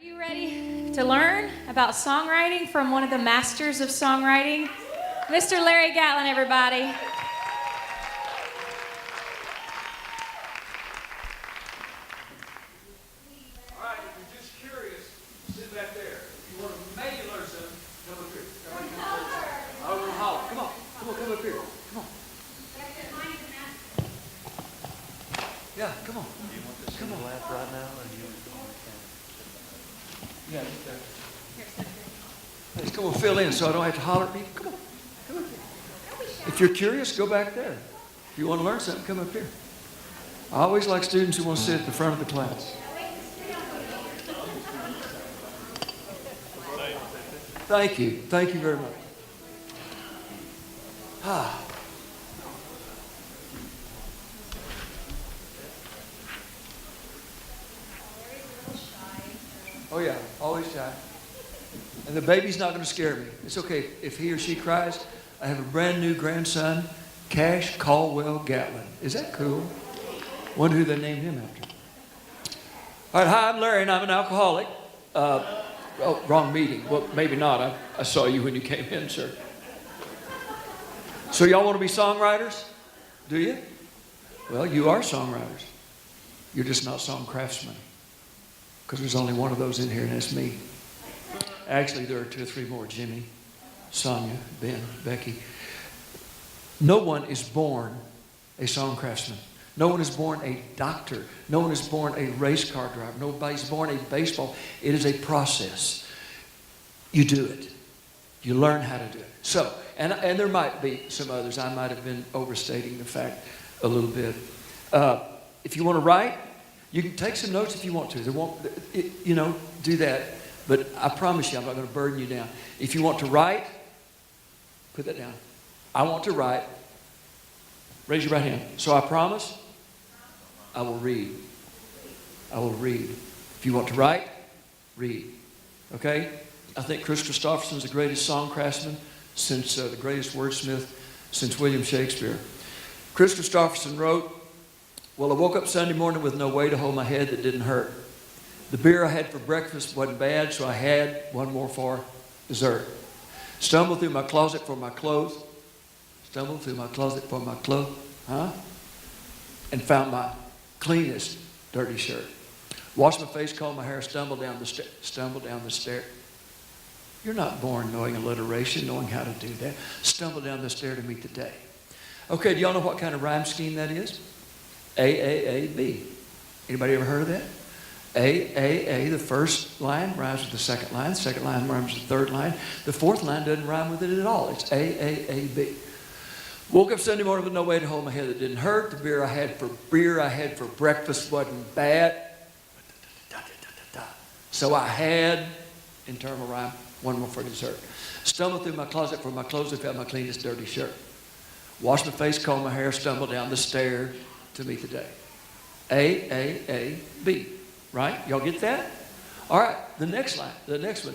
Are you ready to learn about songwriting from one of the masters of songwriting? Mr. Larry Gatlin, everybody. All right, if you're just curious, sit back there. If you want to maybe learn something, come up here. I don't want to holler. Come on, come up here. Come on. Yeah, come on. Do you want this in the lap right now, or do you want Yeah, let's come and fill in so I don't have to holler at me. Come on, come up here. If you're curious, go back there. If you want to learn something, come up here. I always like students who want to sit at the front of the class. Thank you. Thank you very much. Oh yeah, always shy. And the baby's not going to scare me. It's okay if he or she cries. I have a brand new grandson, Cash Caldwell Gatlin. Is that cool? Wonder who they named him after. All right, hi, I'm Larry, and I'm an alcoholic. Oh, wrong meeting. Well, maybe not. I saw you when you came in, sir. So y'all want to be songwriters? Do you? Well, you are songwriters. You're just not song craftsmen. Because there's only one of those in here, and it's me. Actually, there are 2 or 3 more. Jimmy, Sonia, Ben, Becky. No one is born a song craftsman. No one is born a doctor. No one is born a race car driver. Nobody's born a baseball. It is a process. You do it. You learn how to do it. So, and there might be some others. I might have been overstating the fact a little bit. If you want to write, you can take some notes if you want to. There won't, do that. But I promise you, I'm not going to burden you down. If you want to write, put that down. I want to write. Raise your right hand. So I promise, I will read. I will read. If you want to write, read. Okay? I think Chris Christopherson's the greatest song craftsman since the greatest wordsmith since William Shakespeare. Chris Christopherson wrote, "Well, I woke up Sunday morning with no way to hold my head that didn't hurt. The beer I had for breakfast wasn't bad, so I had one more for dessert. Stumbled through my closet for my clothes. Stumbled through my closet for my clothes. And found my cleanest dirty shirt. Washed my face, combed my hair, stumbled down the stair. You're not born knowing alliteration, knowing how to do that. Stumble down the stair to meet the day." Okay, do y'all know what kind of rhyme scheme that is? A-A-A-B. Anybody ever heard of that? A, the first line rhymes with the second line. The second line rhymes with the third line. The fourth line doesn't rhyme with it at all. It's A-A-A-B. Woke up Sunday morning with no way to hold my head that didn't hurt. The beer I had for breakfast wasn't bad. So I had, internal rhyme, one more for dessert. Stumbled through my closet for my clothes and found my cleanest dirty shirt. Washed my face, combed my hair, stumbled down the stair to meet the day. A-A-A-B. Right? Y'all get that? All right, the next line, the next one.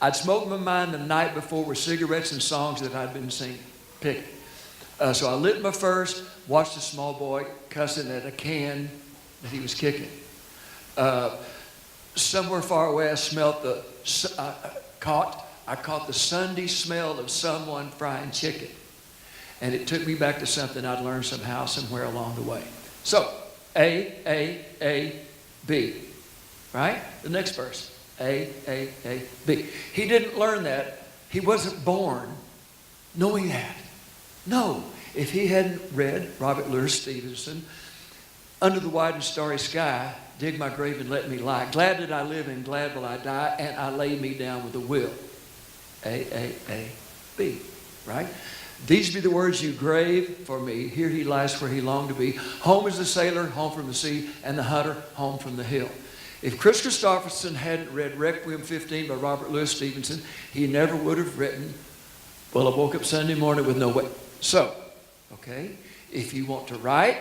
I'd smoked my mind the night before with cigarettes and songs that I'd been singing. Pick it. So I lit my first, watched a small boy cussing at a can that he was kicking. Somewhere far away, I caught the Sunday smell of someone frying chicken. And it took me back to something I'd learned somehow, somewhere along the way. So, A-A-A-B. Right? The next verse. A-A-A-B. He didn't learn that. He wasn't born knowing that. No. If he hadn't read Robert Louis Stevenson, "Under the wide and starry sky, dig my grave and let me lie. Glad did I live and glad will I die, and I lay me down with a will." A-A-A-B. Right? "These be the words you grave for me. Here he lies where he longed to be. Home is the sailor, home from the sea, and the hunter, home from the hill." If Chris Christopherson hadn't read Requiem 15 by Robert Louis Stevenson, he never would have written, "Well, I woke up Sunday morning with no way." So, okay, if you want to write,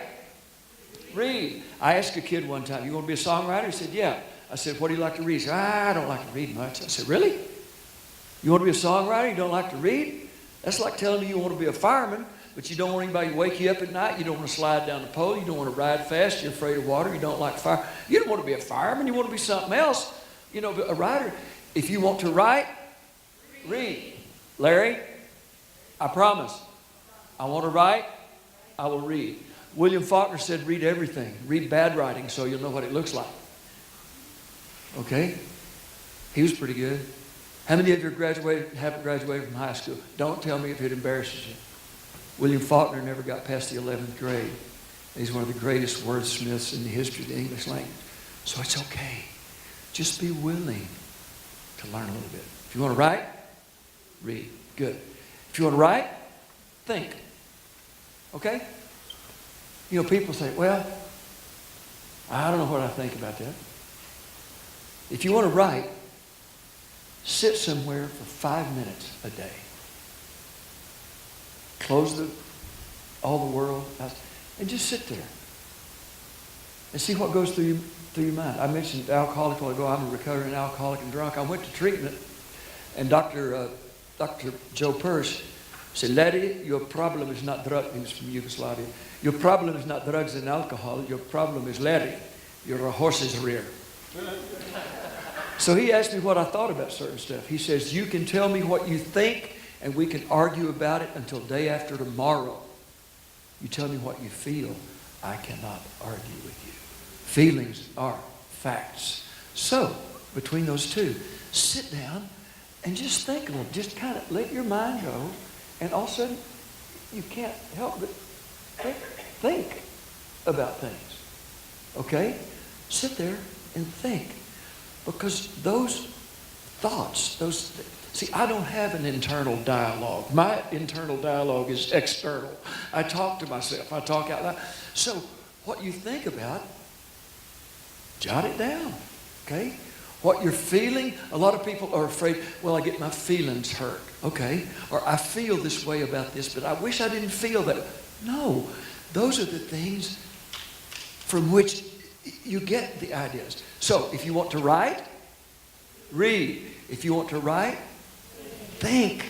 read. I asked a kid one time, "You want to be a songwriter?" He said, "Yeah." I said, "What do you like to read?" He said, "I don't like to read much." I said, "Really? You want to be a songwriter? You don't like to read? That's like telling me you want to be a fireman, but you don't want anybody to wake you up at night. You don't want to slide down the pole. You don't want to ride fast. You're afraid of water. You don't like fire. You don't want to be a fireman. You want to be something else. You know, a writer, if you want to write, read. Larry, I promise, I want to write, I will read. William Faulkner said, read everything. Read bad writing so you'll know what it looks like. Okay? He was pretty good. How many of you haven't graduated from high school? Don't tell me if it embarrasses you. William Faulkner never got past the 11th grade. He's one of the greatest wordsmiths in the history of the English language. So it's okay. Just be willing to learn a little bit. If you want to write, read. Good. If you want to write, think. Okay? You know, people say, well, I don't know what I think about that. If you want to write, sit somewhere for 5 minutes a day. Close all the world and just sit there and see what goes through your mind. I mentioned alcoholic while ago. I'm a recovering alcoholic and drunk. I went to treatment, and Dr. Joe Persh said, Larry, your problem is not drugs. He was from Yugoslavia. Your problem is not drugs and alcohol. Your problem is Larry. You're a horse's rear. So he asked me what I thought about certain stuff. He says, you can tell me what you think, and we can argue about it until day after tomorrow. You tell me what you feel, I cannot argue with you. Feelings are facts. So, between those two, sit down and just think a little. Just kind of let your mind go, and all of a sudden, you can't help but think about things. Okay? Sit there and think. Because those thoughts, see, I don't have an internal dialogue. My internal dialogue is external. I talk to myself. I talk out loud. So what you think about, jot it down, okay? What you're feeling, a lot of people are afraid, well, I get my feelings hurt, okay? Or I feel this way about this, but I wish I didn't feel that. No, those are the things from which you get the ideas. So if you want to write, read. If you want to write, think.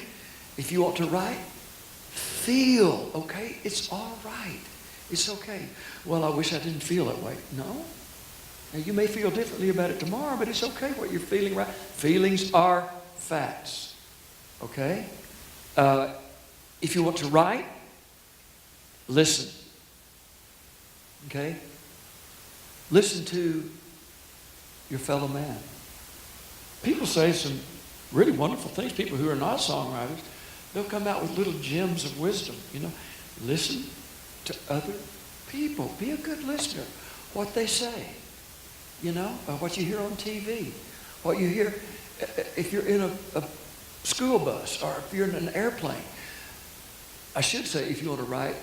If you want to write, feel. Okay? It's all right. It's okay. Well, I wish I didn't feel that way. No. Now, you may feel differently about it tomorrow, but it's okay what you're feeling right. Feelings are facts. Okay? If you want to write, listen. Okay? Listen to your fellow man. People say some really wonderful things. People who are not songwriters, they'll come out with little gems of wisdom. You know, listen to other people. Be a good listener. What they say. You know, what you hear on TV. What you hear if you're in a school bus or if you're in an airplane. I should say, if you want to write,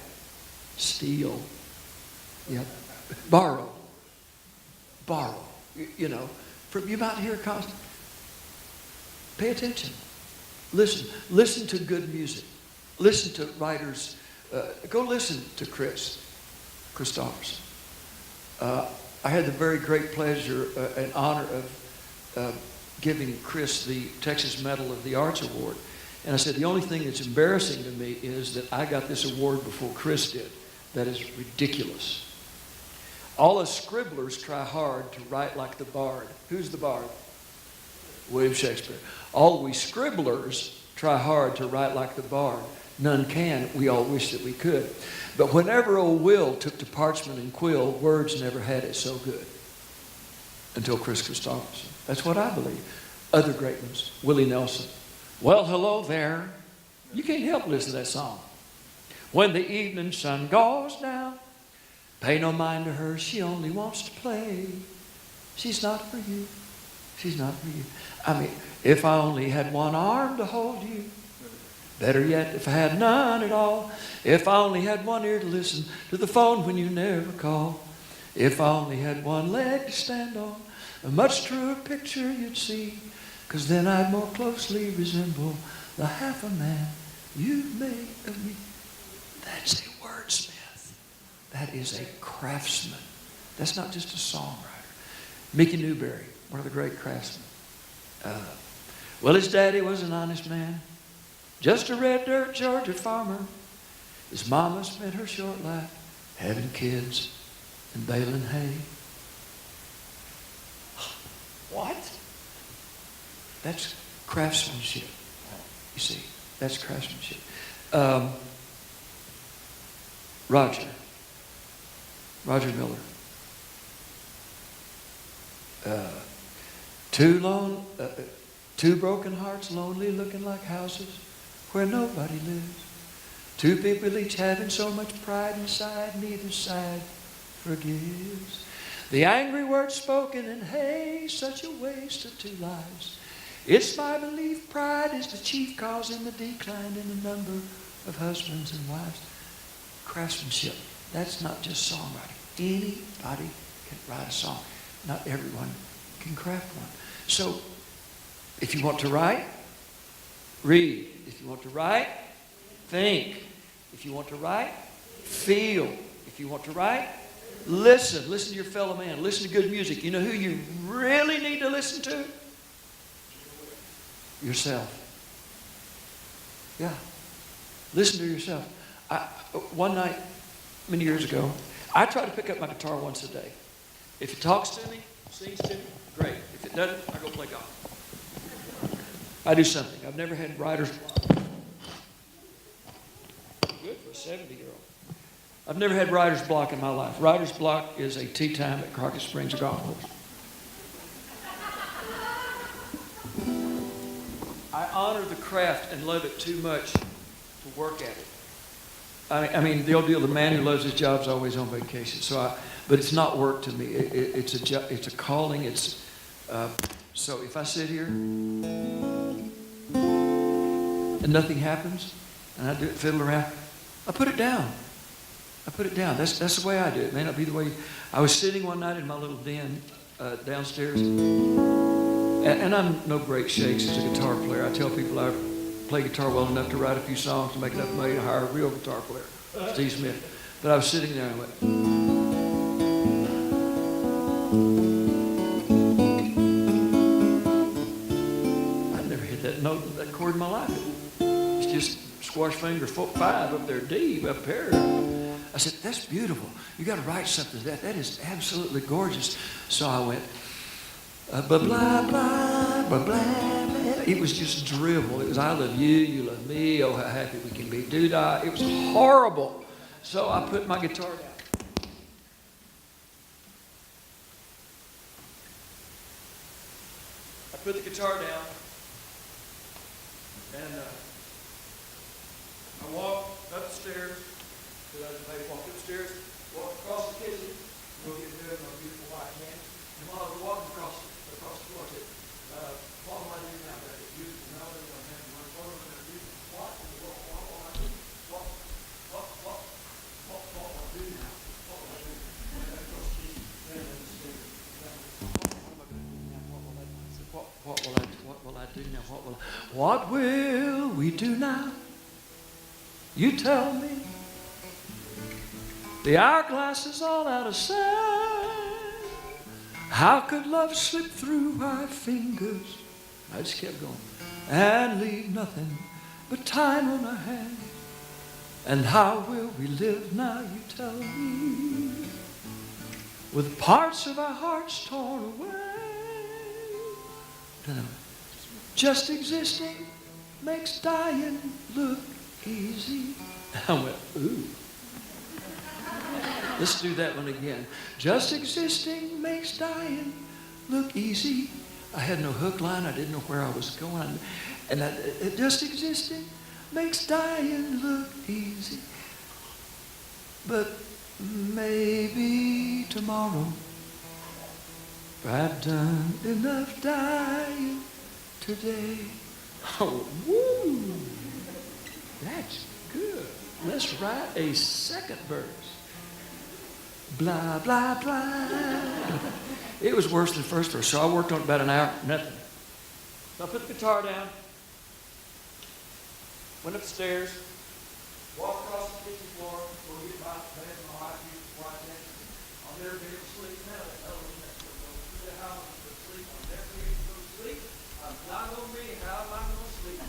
steal. Yeah. Borrow. You know, you might hear constant. Pay attention. Listen to good music. Listen to writers. Go listen to Chris Christopherson. I had the very great pleasure and honor of giving Chris the Texas Medal of the Arts Award. And I said, the only thing that's embarrassing to me is that I got this award before Chris did. That is ridiculous. All us scribblers try hard to write like the bard. Who's the bard? William Shakespeare. All we scribblers try hard to write like the bard. None can. We all wish that we could. But whenever old Will took to parchment and quill, words never had it so good. Until Chris Christopherson. That's what I believe. Other great ones. Willie Nelson. Well, hello there. You can't help listening to that song. When the evening sun goes down, pay no mind to her, she only wants to play. She's not for you. She's not for you. I mean, if I only had one arm to hold you. Better yet, if I had none at all. If I only had one ear to listen to the phone when you never call. If I only had one leg to stand on, a much truer picture you'd see. 'Cause then I'd more closely resemble the half a man you've made of me. That's a wordsmith. That is a craftsman. That's not just a songwriter. Mickey Newberry, one of the great craftsmen. Well, his daddy was an honest man. Just a red dirt Georgia farmer. His mama spent her short life having kids and baling hay. What? That's craftsmanship. You see, that's craftsmanship. Roger Miller. Two broken hearts, lonely, looking like houses where nobody lives. Two people each having so much pride inside, neither side forgives. The angry words spoken in haste, such a waste of two lives. It's my belief pride is the chief cause in the decline in the number of husbands and wives. Craftsmanship. That's not just songwriting. Anybody can write a song. Not everyone can craft one. So, if you want to write, read. If you want to write, think. If you want to write, feel. If you want to write, listen. Listen to your fellow man. Listen to good music. You know who you really need to listen to? Yourself. Yeah. Listen to yourself. One night, many years ago, I try to pick up my guitar once a day. If it talks to me, sings to me, great. If it doesn't, I go play golf. I do something. I've never had writer's block. Good for a 70-year-old. I've never had writer's block in my life. Writer's block is a tea time at Crockett Springs Golf Course. I honor the craft and love it too much to work at it. I mean, the old deal, the man who loves his job is always on vacation. But it's not work to me. It's a calling. So if I sit here and nothing happens, and I fiddle around, I put it down. That's the way I do it. It may not be the way. I was sitting one night in my little den downstairs, and I'm no great shakes as a guitar player. I tell people I play guitar well enough to write a few songs to make enough money to hire a real guitar player, Steve Smith. But I was sitting there and I went. I've never hit that chord in my life. It's just squash finger 5 up there, D up there. I said, that's beautiful. You got to write something to that. That is absolutely gorgeous. So I went, blah, blah, blah, blah, blah. It was just drivel. It was, I love you, you love me, oh, how happy we can be. Doo-dah. It was horrible. So I put my guitar down. I put the guitar down, and I walked upstairs. I walked upstairs, walked across the kitchen, go get rid of my beautiful white hand. And while I was walking across the floor, I said, what am I doing now? That is beautiful. Now that I'm having one, what am I going to do? What will I do? What will I do now? What will I do? And I across the kitchen, and I was staring. What am I going to do now? What will I do? I said, what will I do now? What will we do now? You tell me. The hourglass is all out of sight. How could love slip through our fingers? I just kept going. And leave nothing but time on our hands. And how will we live now, you tell me? With parts of our hearts torn away. Just existing makes dying look easy. I went, ooh. Let's do that one again. Just existing makes dying look easy. I had no hook line. I didn't know where I was going. And just existing makes dying look easy. But maybe tomorrow I've done enough dying today. Oh, woo! That's good. Let's write a second verse. Blah, blah, blah. It was worse than the first verse, so I worked on it about an hour, nothing. So I put the guitar down, went upstairs, walked across the kitchen floor, go get my bed, my wife used to watch that. I'll never be able to sleep now. How am I going to sleep? I'll never be able to go to sleep. I'm not going to be. How am I going to sleep?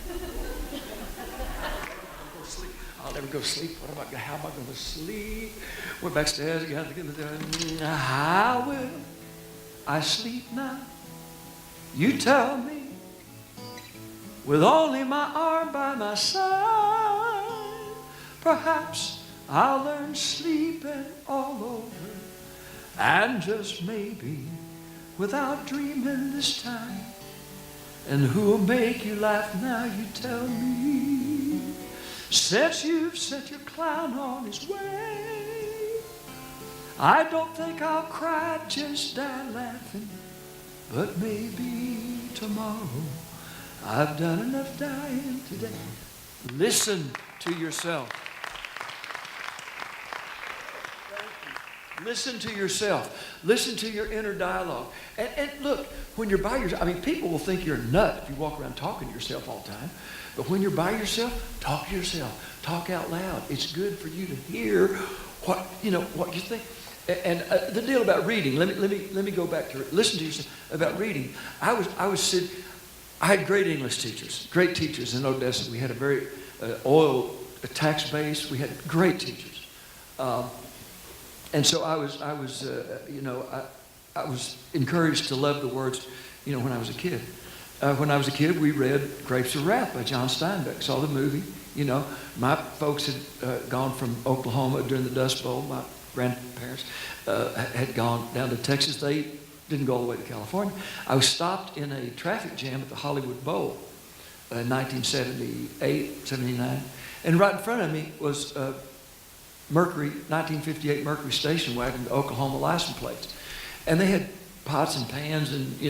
I'll never go to sleep. How am I going to sleep? Went backstairs again. How will I sleep now? You tell me. with only my arm by my side. Perhaps I'll learn sleeping all over, and just maybe without dreaming this time. And who'll make you laugh now, you tell me, since you've sent your clown on his way. I don't think I'll cry, just die laughing, but maybe tomorrow. I've done enough dying today. Listen to yourself. Listen to yourself. Listen to your inner dialogue. And look, when you're by yourself, I mean, people will think you're a nut if you walk around talking to yourself all the time. But when you're by yourself, talk to yourself. Talk out loud. It's good for you to hear what you think. And the deal about reading, let me go back to it. Listen to yourself about reading. I had great English teachers, great teachers in Odessa. We had a very oil tax base. We had great teachers. And so I was encouraged to love the words, when I was a kid. When I was a kid, we read Grapes of Wrath by John Steinbeck. Saw the movie. My folks had gone from Oklahoma during the Dust Bowl. My grandparents had gone down to Texas. They didn't go all the way to California. I was stopped in a traffic jam at the Hollywood Bowl in 1978, 79. And right in front of me was 1958 Mercury station wagon, the Oklahoma license plates. And they had pots and pans and,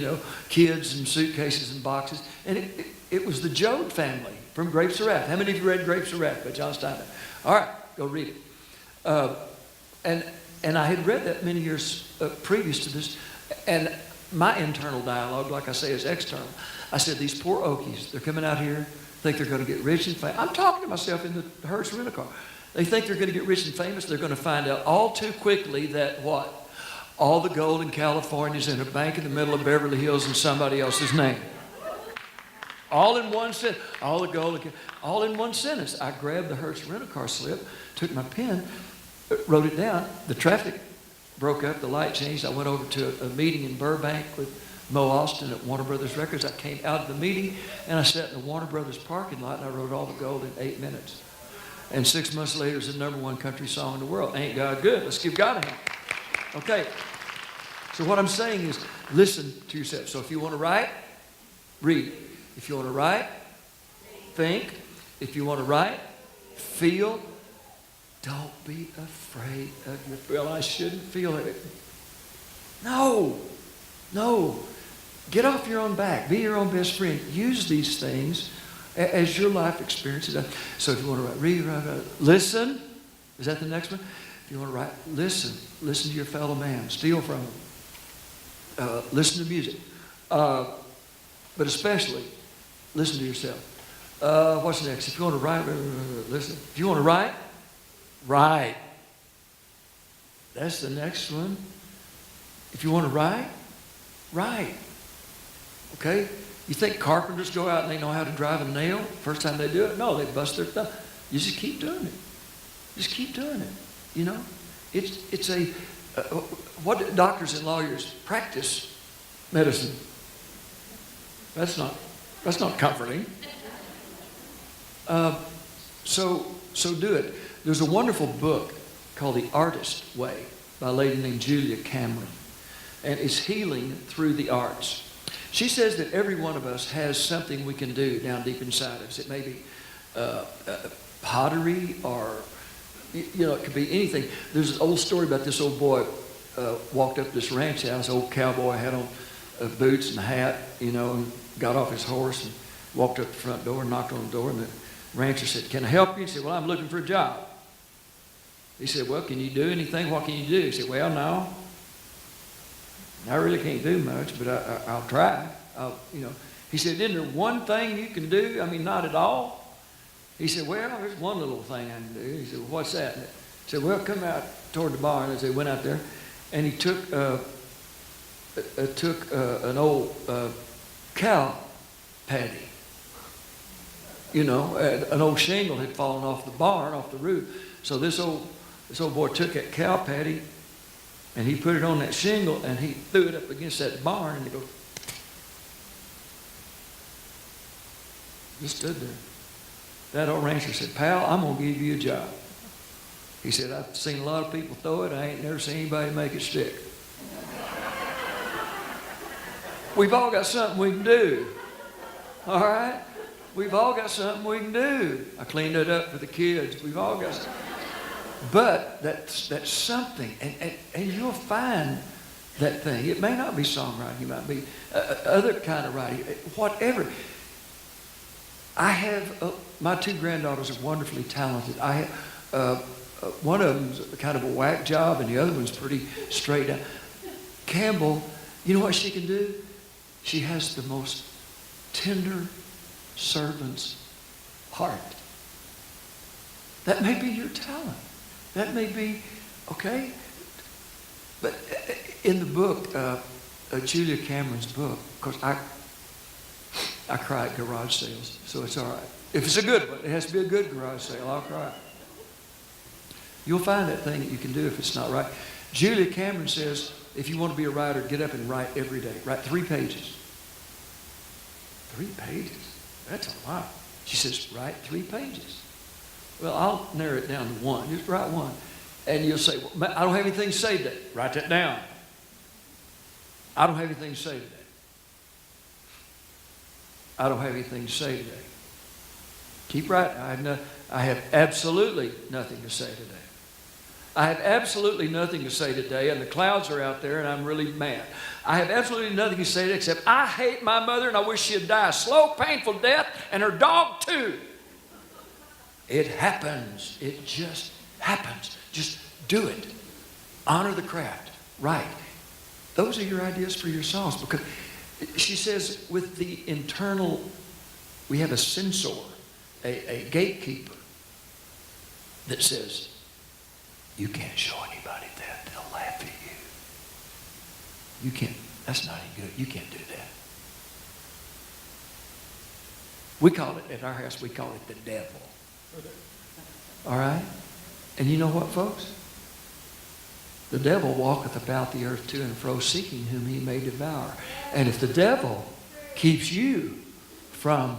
kids and suitcases and boxes. And it was the Joad family from Grapes of Wrath. How many of you read Grapes of Wrath by John Steinbeck? All right, go read it. And I had read that many years previous to this. And my internal dialogue, like I say, is external. I said, these poor Okies, they're coming out here, think they're going to get rich and famous. I'm talking to myself in the Hertz rental car. They think they're going to get rich and famous. They're going to find out all too quickly that what? All the gold in California is in a bank in the middle of Beverly Hills in somebody else's name. All in one sentence. All the gold, all in one sentence. I grabbed the Hertz rental car slip, took my pen, wrote it down. The traffic broke up. The light changed. I went over to a meeting in Burbank with Mo Austin at Warner Brothers Records. I came out of the meeting and I sat in the Warner Brothers parking lot and I wrote all the gold in 8 minutes. And 6 months later, it's the #1 country song in the world. Ain't God good? Let's give God a hand. Okay. So what I'm saying is, listen to yourself. So if you want to write, read. If you want to write, think. If you want to write, feel. Don't be afraid of your feel. I shouldn't feel it. No. Get off your own back. Be your own best friend. Use these things as your life experiences. So if you want to write, read, write. Listen. Is that the next one? If you want to write, listen. Listen to your fellow man. Steal from them. Listen to music. But especially, listen to yourself. What's next? If you want to write, listen. If you want to write. That's the next one. If you want to write. Okay? You think carpenters go out and they know how to drive a nail first time they do it? No, they bust their thumb. You just keep doing it. Just keep doing it. It's a what doctors and lawyers practice medicine. That's not comforting. So do it. There's a wonderful book called The Artist Way by a lady named Julia Cameron, and it's healing through the arts. She says that every one of us has something we can do down deep inside us. It may be pottery, or it could be anything. There's an old story about this old boy walked up this ranch house. Old cowboy had on boots and a hat, and got off his horse and walked up the front door and knocked on the door. And the rancher said, "Can I help you?" He said, "Well, I'm looking for a job." He said, "Well, can you do anything? What can you do?" He said, "Well, no. I really can't do much, but I'll try." He said, "Isn't there one thing you can do? I mean, not at all." He said, "Well, there's one little thing I can do." He said, "Well, what's that?" He said, "Well, come out toward the barn." As they went out there, and he took an old cow patty. An old shingle had fallen off the barn, off the roof. So this old boy took that cow patty and he put it on that shingle and he threw it up against that barn, and he goes, Just stood there. That old rancher said, "Pal, I'm going to give you a job." He said, "I've seen a lot of people throw it. I ain't never seen anybody make it stick." We've all got something we can do. All right? We've all got something we can do. I cleaned it up for the kids. We've all got something. But that's something. And you'll find that thing. It may not be songwriting. It might be other kind of writing. Whatever. I have, my two granddaughters are wonderfully talented. I have, one of them's kind of a whack job and the other one's pretty straight down. Campbell, you know what she can do? She has the most tender servant's heart. That may be your talent. That may be, okay? But in the book, Julia Cameron's book, of course, I cry at garage sales, so it's all right. If it's a good one, it has to be a good garage sale, I'll cry. You'll find that thing that you can do if it's not right. Julia Cameron says, if you want to be a writer, get up and write every day. Write 3 pages. 3 pages? That's a lot. She says, write 3 pages. Well, I'll narrow it down to 1. Just write 1. And you'll say, well, I don't have anything to say today. Write that down. I don't have anything to say today. I don't have anything to say today. Keep writing. I have absolutely nothing to say today. I have absolutely nothing to say today, and the clouds are out there, and I'm really mad. I have absolutely nothing to say today except I hate my mother, and I wish she'd die a slow, painful death, and her dog too. It happens. It just happens. Just do it. Honor the craft. Write. Those are your ideas for your songs, because she says with the internal, we have a censor, a gatekeeper that says, you can't show anybody that. They'll laugh at you. You can't. That's not any good. You can't do that. We call it, at our house, we call it the devil. All right? And you know what, folks? The devil walketh about the earth to and fro, seeking whom he may devour. And if the devil keeps you from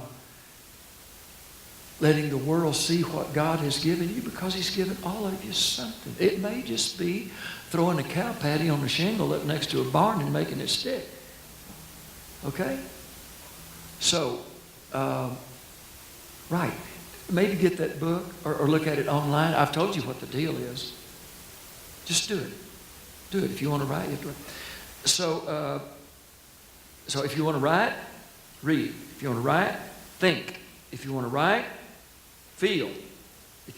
letting the world see what God has given you, because he's given all of you something. It may just be throwing a cow patty on a shingle up next to a barn and making it stick. Okay? So, right. Maybe get that book or look at it online. I've told you what the deal is. Just do it. Do it. If you want to write, you have to write. So if you want to write, read. If you want to write, think. If you want to write, feel.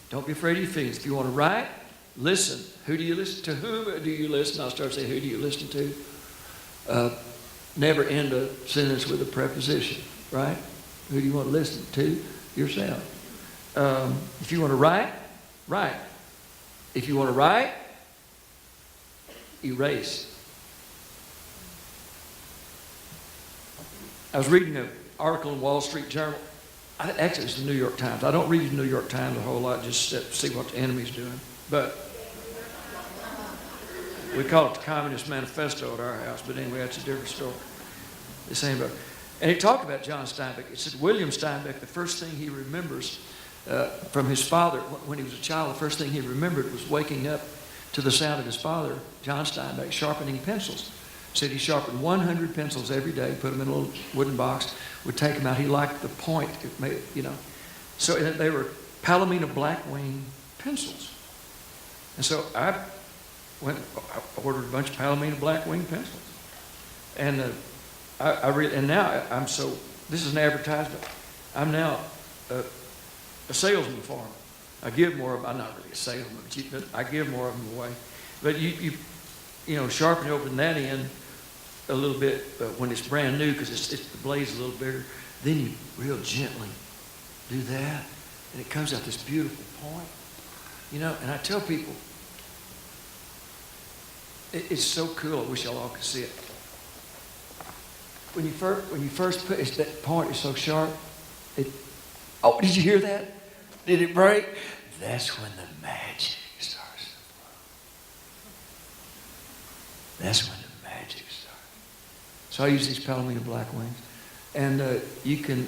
Don't be afraid of your feelings. If you want to write, listen. Who do you listen to? Whom do you listen? I'll start saying, who do you listen to? Never end a sentence with a preposition, right? Who do you want to listen to? Yourself. If you want to write, write. If you want to write, erase. I was reading an article in Wall Street Journal. Actually, it's the New York Times. I don't read the New York Times a whole lot, just to see what the enemy's doing. But we call it the Communist Manifesto at our house. But anyway, that's a different story. The same book. And it talked about John Steinbeck. It said William Steinbeck, the first thing he remembers from his father, when he was a child, the first thing he remembered was waking up to the sound of his father, John Steinbeck, sharpening pencils. Said he sharpened 100 pencils every day, put them in a little wooden box, would take them out. He liked the point, So they were Palomino Blackwing pencils. And so I ordered a bunch of Palomino Blackwing pencils. And and now I'm so, this is an advertisement. I'm now a salesman for them. I give more of them. I'm not really a salesman, but I give more of them away. But you sharpen it over that end a little bit when it's brand new, because the blade's a little bigger. Then you real gently do that, and it comes out this beautiful point. And I tell people, it's so cool. I wish y'all all could see it. When you first put that point is so sharp. Oh, did you hear that? Did it break? That's when the magic starts to flow. That's when the magic starts. So I use these Palomino Blackwings, and you can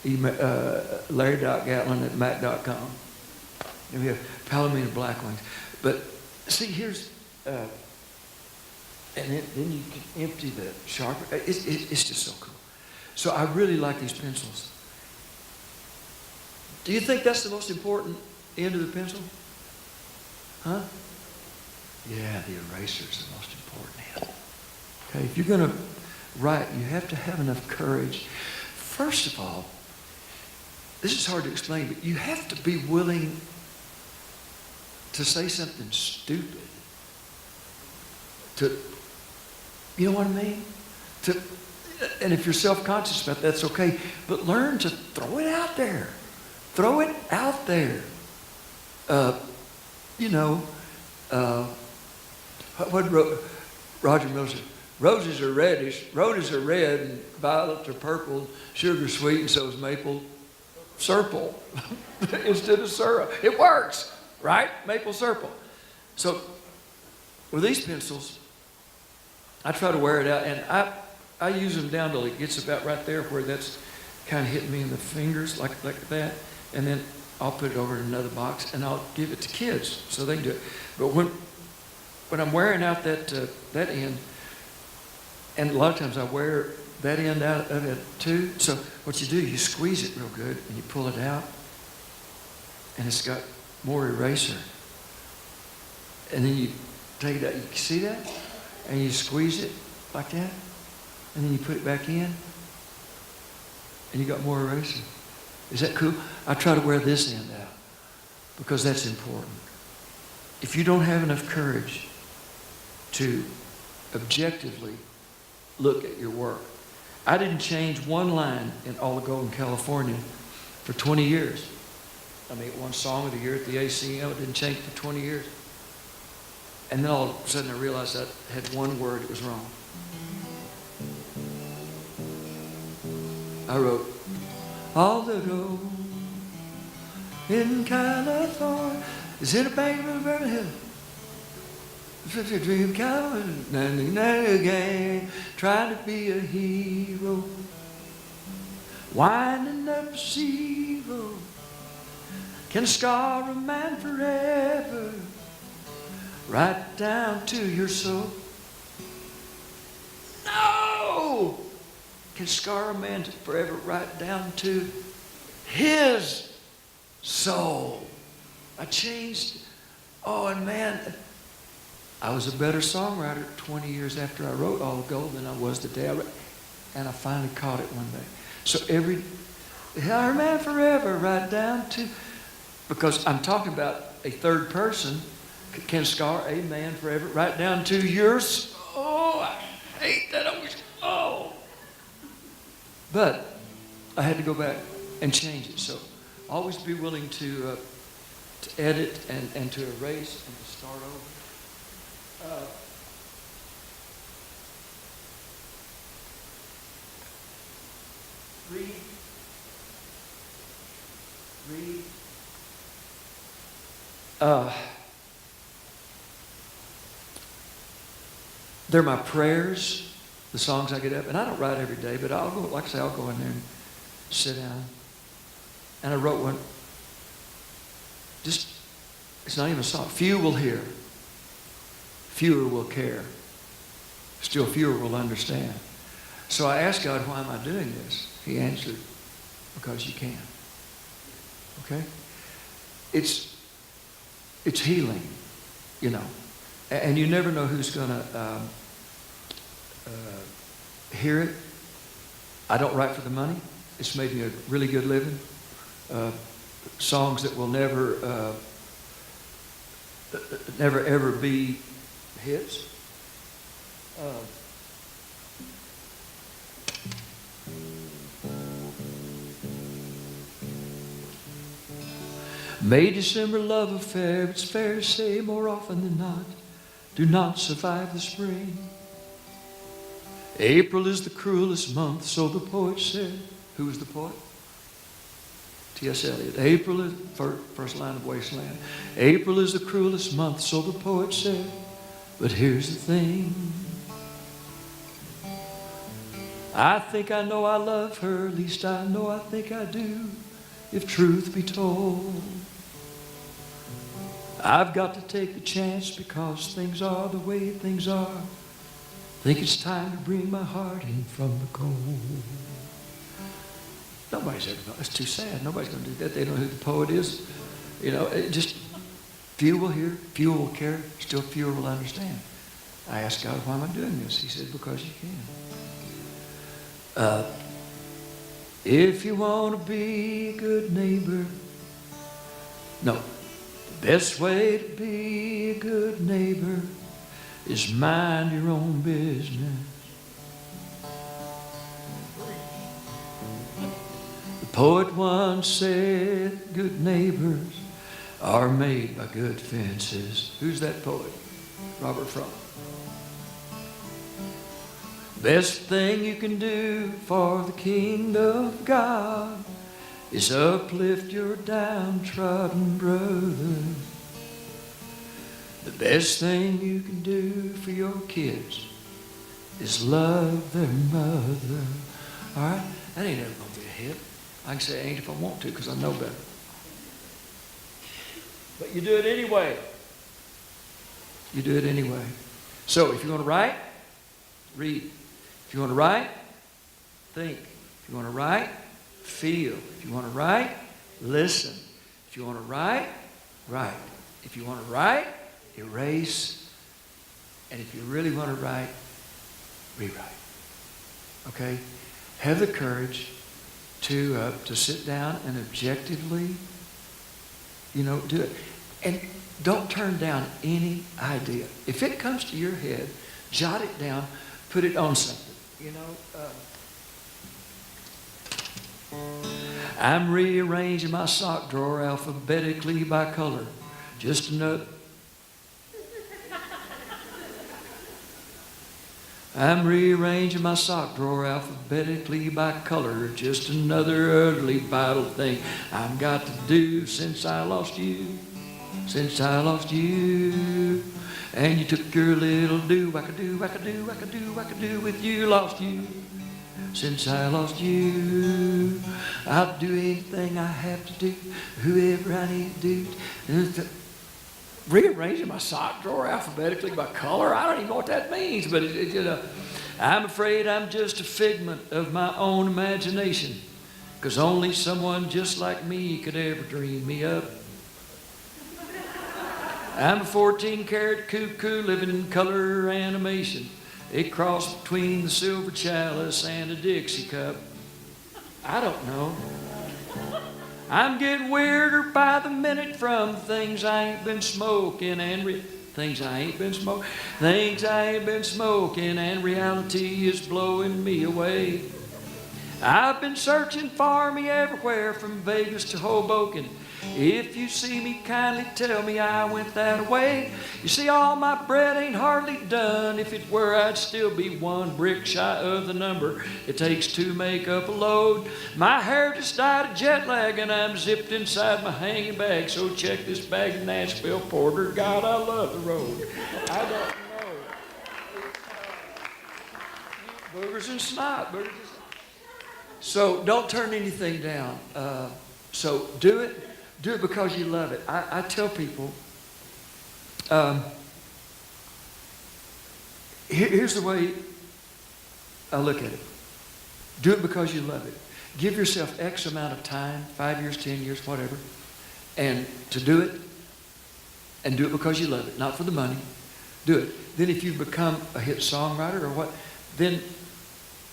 Larry.Gatlin@mac.com. And we have Palomino Black Wings. But see, here's, and then you can empty the sharpener. It's just so cool. So I really like these pencils. Do you think that's the most important end of the pencil? Huh? Yeah, the eraser is the most important end. Okay, if you're going to write, you have to have enough courage. First of all, this is hard to explain, but you have to be willing to say something stupid. You know what I mean? And if you're self-conscious about that, that's okay. But learn to throw it out there. Throw it out there. What Roger Miller said, roses are reddish, roses are red, and violets are purple, sugar sweet, and so is maple syrup instead of syrup. It works, right? Maple syrup. So with these pencils, I try to wear it out, and I use them down till it gets about right there where that's kind of hitting me in the fingers like that, and then I'll put it over in another box, and I'll give it to kids so they can do it. But when I'm wearing out that end, and a lot of times I wear that end out of it too. So what you do, you squeeze it real good, and you pull it out, and it's got more eraser. And then you take it out. You see that? And you squeeze it like that, and then you put it back in, and you got more eraser. Is that cool? I try to wear this end out because that's important. If you don't have enough courage to objectively look at your work. I didn't change one line in All of Golden California for 20 years. I mean, one song of the year at the ACM, it didn't change for 20 years. And then all of a sudden I realized I had one word that was wrong. I wrote, all the gold in California is in a bank of Beverly Hills. Such a dream coming, and again, trying to be a hero, winding up zero, can scar a man forever, right down to your soul. No! Can scar a man forever, right down to his soul. I changed, and man, I was a better songwriter 20 years after I wrote All Gold than I was the day I wrote. And I finally caught it one day. So our man forever, right down to, because I'm talking about a third person, can scar a man forever, right down to yours. Oh, I hate that. But I had to go back and change it. So always be willing to edit and to erase and to start over. Read. They're my prayers, the songs I get up, and I don't write every day, but I'll go, like I say, I'll go in there and sit down. And I wrote one, it's not even a song. Few will hear, fewer will care, still fewer will understand. So I asked God, why am I doing this? He answered, because you can. Okay? It's healing, you know. And you never know who's going to hear it. I don't write for the money. It's made me a really good living. Songs that will never ever be hits. May December love affair, it's fair to say more often than not, do not survive the spring. April is the cruelest month, so the poet said. Who was the poet? T.S. Eliot. April is, first line of Wasteland. April is the cruelest month, so the poet said. But here's the thing. I think I know I love her, at least I know I think I do, if truth be told. I've got to take the chance because things are the way things are. Think it's time to bring my heart in from the cold. Nobody's ever going, that's too sad. Nobody's going to do that. They don't know who the poet is. You know, it just, few will hear, few will care, still fewer will understand. I asked God, why am I doing this? He said, because you can. If you want to be a good neighbor, no, the best way to be a good neighbor is mind your own business. The poet once said, good neighbors are made by good fences. Who's that poet? Robert Frost. Best thing you can do for the kingdom of God is uplift your downtrodden brother. The best thing you can do for your kids is love their mother. All right? That ain't ever going to be a hit. I can say it ain't if I want to because I know better. But you do it anyway. You do it anyway. So if you want to write, read. If you want to write, think. If you want to write, feel. If you want to write, listen. If you want to write, write. If you want to write, erase. And if you really want to write, rewrite. Okay? Have the courage to sit down and objectively, do it. And don't turn down any idea. If it comes to your head, jot it down, put it on something. I'm rearranging my sock drawer alphabetically by color. Just another. I'm rearranging my sock drawer alphabetically by color. Just another ugly vital thing I've got to do since I lost you. Since I lost you. And you took your little do-wacka-do, wacka-do, wacka-do, wacka-do with you, lost you. Since I lost you, I'll do anything I have to do, whoever I need to do. Rearranging my sock drawer alphabetically by color, I don't even know what that means, but I'm afraid I'm just a figment of my own imagination, because only someone just like me could ever dream me up. I'm a 14-karat cuckoo living in color animation. A cross between the silver chalice and a Dixie cup. I don't know. I'm getting weirder by the minute from things I ain't been smoking and things I ain't been smoking and reality is blowing me away. I've been searching for me everywhere from Vegas to Hoboken. If you see me, kindly tell me I went that way. You see, all my bread ain't hardly done. If it were, I'd still be one brick shy of the number it takes to make up a load. My hair just died of jet lag and I'm zipped inside my hanging bag. So check this bag of Nashville Porter. God, I love the road. I don't know. Boogers and snot. So don't turn anything down. So do it. Do it because you love it. I tell people, here's the way I look at it. Do it because you love it. Give yourself X amount of time, 5 years, 10 years, whatever, and to do it, and do it because you love it, not for the money. Do it. Then if you become a hit songwriter or what, then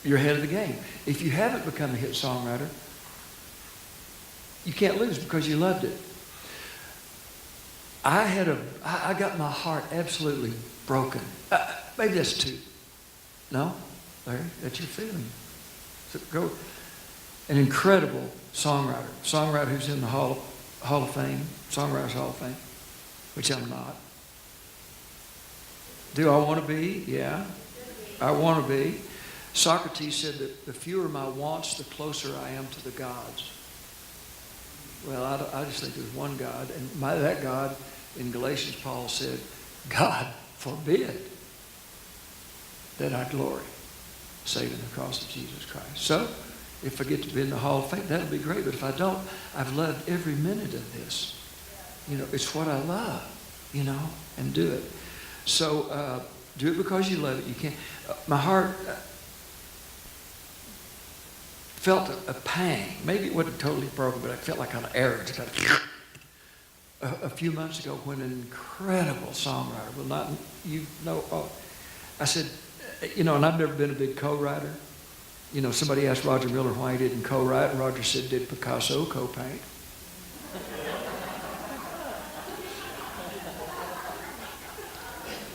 you're ahead of the game. If you haven't become a hit songwriter, you can't lose because you loved it. I got my heart absolutely broken. Maybe that's two. No? Larry, that's your feeling. So go. An incredible songwriter who's in the Hall of Fame, Songwriters Hall of Fame, which I'm not. Do I want to be? Yeah, I want to be. Socrates said that the fewer my wants, the closer I am to the gods. Well, I just think there's one God, and that God, in Galatians, Paul said, God forbid that I glory. saving the cross of Jesus Christ. So, if I get to be in the Hall of Fame, that'll be great. But if I don't, I've loved every minute of this. It's what I love, and do it. So, do it because you love it. You can't. My heart felt a pang. Maybe it wasn't totally broken, but I felt like an arrow. A few months ago, when an incredible songwriter, I said, and I've never been a big co-writer. Somebody asked Roger Miller why he didn't co-write, and Roger said, did Picasso co-paint?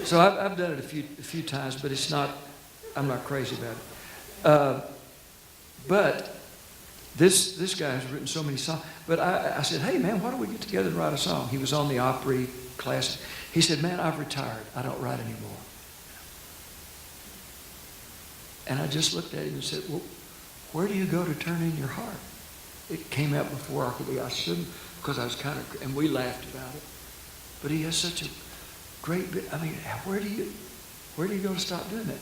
So I've done it a few times, but I'm not crazy about it. But this guy has written so many songs. But I said, hey man, why don't we get together and write a song? He was on the Opry class. He said, man, I've retired. I don't write anymore. And I just looked at him and said, well, where do you go to turn in your heart? It came out before I shouldn't, because I was and we laughed about it. But he has such a great bit. Where do you go to stop doing that?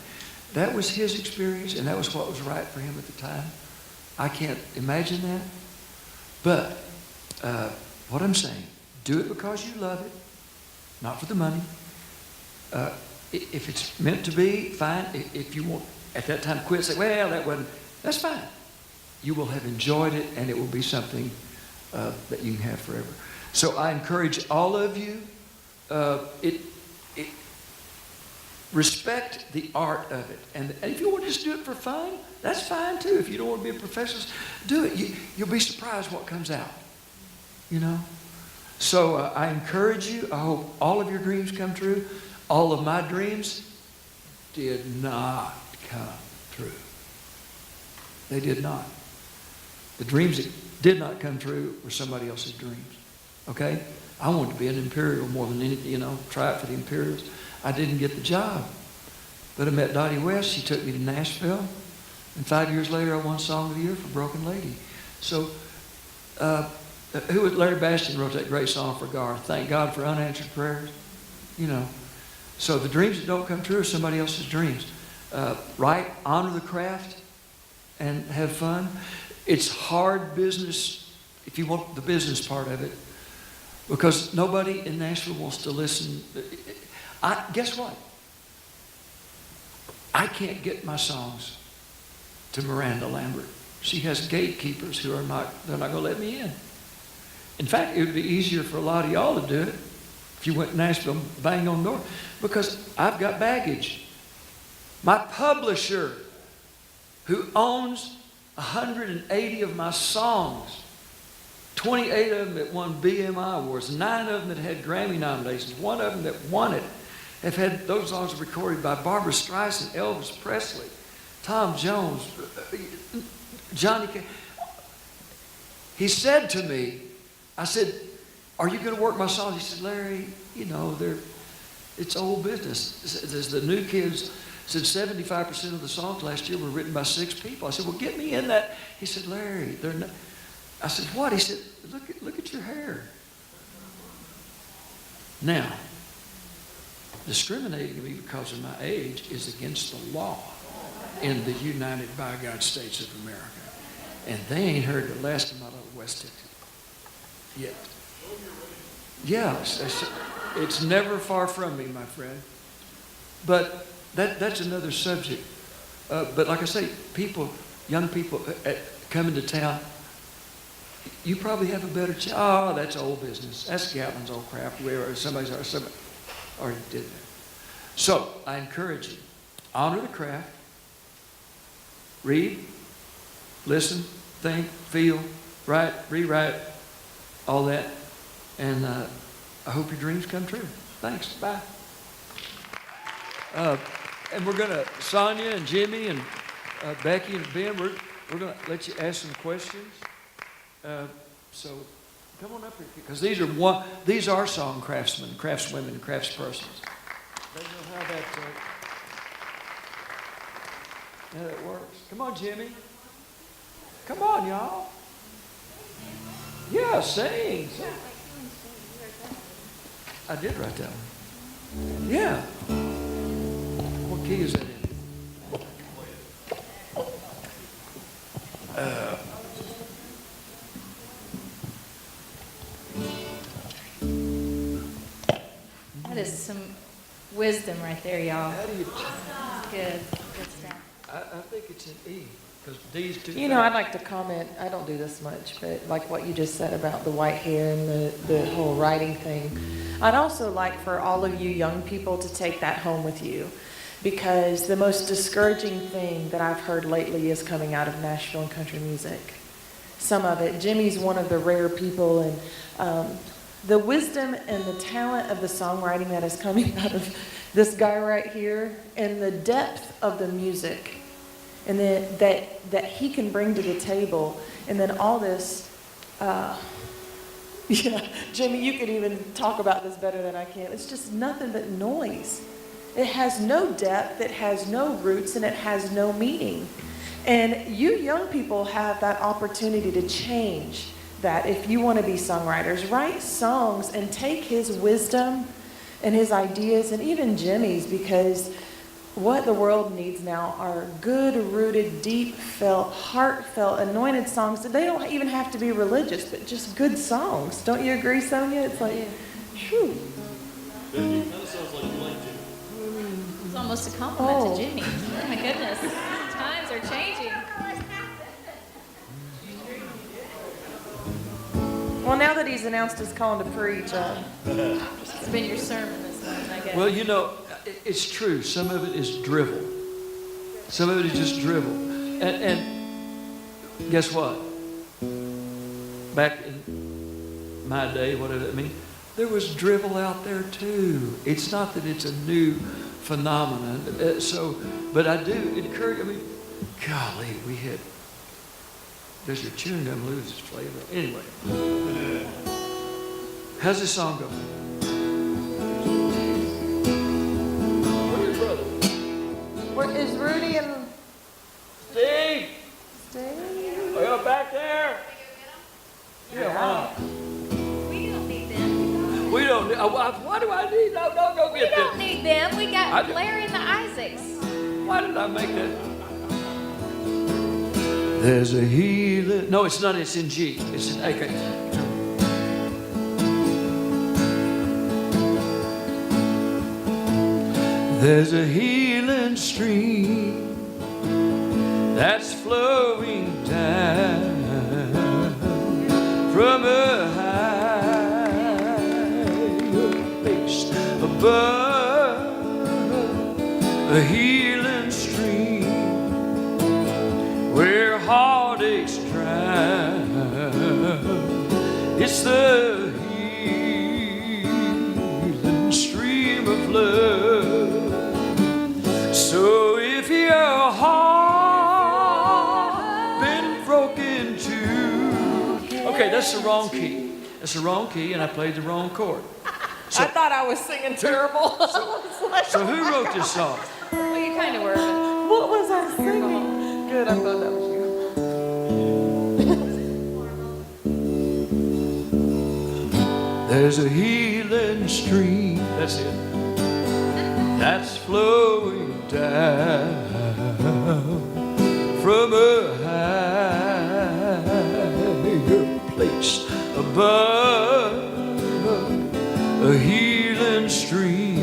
That was his experience, and that was what was right for him at the time. I can't imagine that. But what I'm saying, do it because you love it, not for the money. If it's meant to be, fine. If you want, at that time, quit, say, well, that wasn't, that's fine. You will have enjoyed it, and it will be something that you can have forever. So I encourage all of you, respect the art of it. And if you want to just do it for fun, that's fine too. If you don't want to be a professional, do it. You'll be surprised what comes out. So I encourage you. I hope all of your dreams come true. All of my dreams did not come true. They did not. The dreams that did not come true were somebody else's dreams. Okay? I wanted to be an Imperial more than anything, try it for the Imperials. I didn't get the job. But I met Dottie West. She took me to Nashville. And 5 years later, I won Song of the Year for Broken Lady. So, Larry Bastian wrote that great song for Garth. Thank God for unanswered prayers. So the dreams that don't come true are somebody else's dreams. Write, honor the craft, and have fun. It's hard business if you want the business part of it, because nobody in Nashville wants to listen. Guess what? I can't get my songs to Miranda Lambert. She has gatekeepers who they're not going to let me in. In fact, it would be easier for a lot of y'all to do it if you went to Nashville and bang on the door, because I've got baggage. My publisher, who owns 180 of my songs, 28 of them that won BMI awards, 9 of them that had Grammy nominations, 1 of them that won it, have had those songs recorded by Barbra Streisand, Elvis Presley, Tom Jones, Johnny Cash. He said to me, I said, are you going to work my songs? He said, Larry, it's old business. There's the new kids said 75% of the songs last year were written by 6 people. I said, well, get me in that. He said, Larry, they're not. I said, what? He said, look at your hair. Now, discriminating me because of my age is against the law in the United by God States of America. And they ain't heard the last of my little West Texas yet. Yeah, it's never far from me, my friend. But that's another subject. But like I say, young people coming to town, you probably have a better chance. Oh, that's old business. That's Gatlin's old crap. Somebody already did that. So I encourage you, honor the craft. Read, listen, think, feel, write, rewrite, all that. And I hope your dreams come true. Thanks. Bye. And we're going to, Sonia and Jimmy and Becky and Ben, we're going to let you ask some questions. So come on up here, because these are song craftsmen, craftswomen, and craftspersons. They know how that works. Come on, Jimmy. Come on, y'all. Yeah, sing. I did write that one. Yeah. What key is that in? That is some wisdom right there, y'all. How do you? That's good. Good stuff. I think it's an E, because D's too. You know, I'd like to comment, I don't do this much, but like what you just said about the white hair and the whole writing thing. I'd also like for all of you young people to take that home with you, because the most discouraging thing that I've heard lately is coming out of Nashville and country music. Some of it. Jimmy's one of the rare people, and the wisdom and the talent of the songwriting that is coming out of this guy right here, and the depth of the music, and then that he can bring to the table, and then all this, yeah, Jimmy, you could even talk about this better than I can. It's just nothing but noise. It has no depth, it has no roots, and it has no meaning. And you young people have that opportunity to change that if you want to be songwriters. Write songs and take his wisdom and his ideas, and even Jimmy's, because what the world needs now are good-rooted, deep-felt, heartfelt, anointed songs. They don't even have to be religious, but just good songs. Don't you agree, Sonia? It's like, phew. It's almost a compliment Oh. to Jimmy. Oh my goodness. Times are changing. Well, now that he's announced his calling to preach, It's been your sermon this morning, I guess. Well, you know, it's true. Some of it is drivel. Some of it is just drivel. And guess what? Back in my day, whatever that means, there was drivel out there too. It's not that it's a new phenomenon. But I do encourage, golly, we had, does your chewing gum lose its flavor? Anyway. How's this song go? Where's your brother? where is Rudy and Steve! Steve? Are you back there? Yeah, why We don't need them. not? We don't need, why do I need, no, don't go We get don't them. need them. We I got do. Larry and the Isaacs. Why did I make that? There's a healing. No, it's not. It's in G. It's in A. Okay. There's a healing stream that's flowing down from a higher place above, a healing stream where heartaches drown. It's the healing stream of love. So if your heart been broken too, okay, that's the wrong key. That's the wrong key, and I played the wrong chord. I thought I was singing terrible. So who wrote this song? Well, you kind of were. But What was I singing? Good, I thought that was you. There's a healing stream. That's it. That's flowing down from a higher place above, a healing stream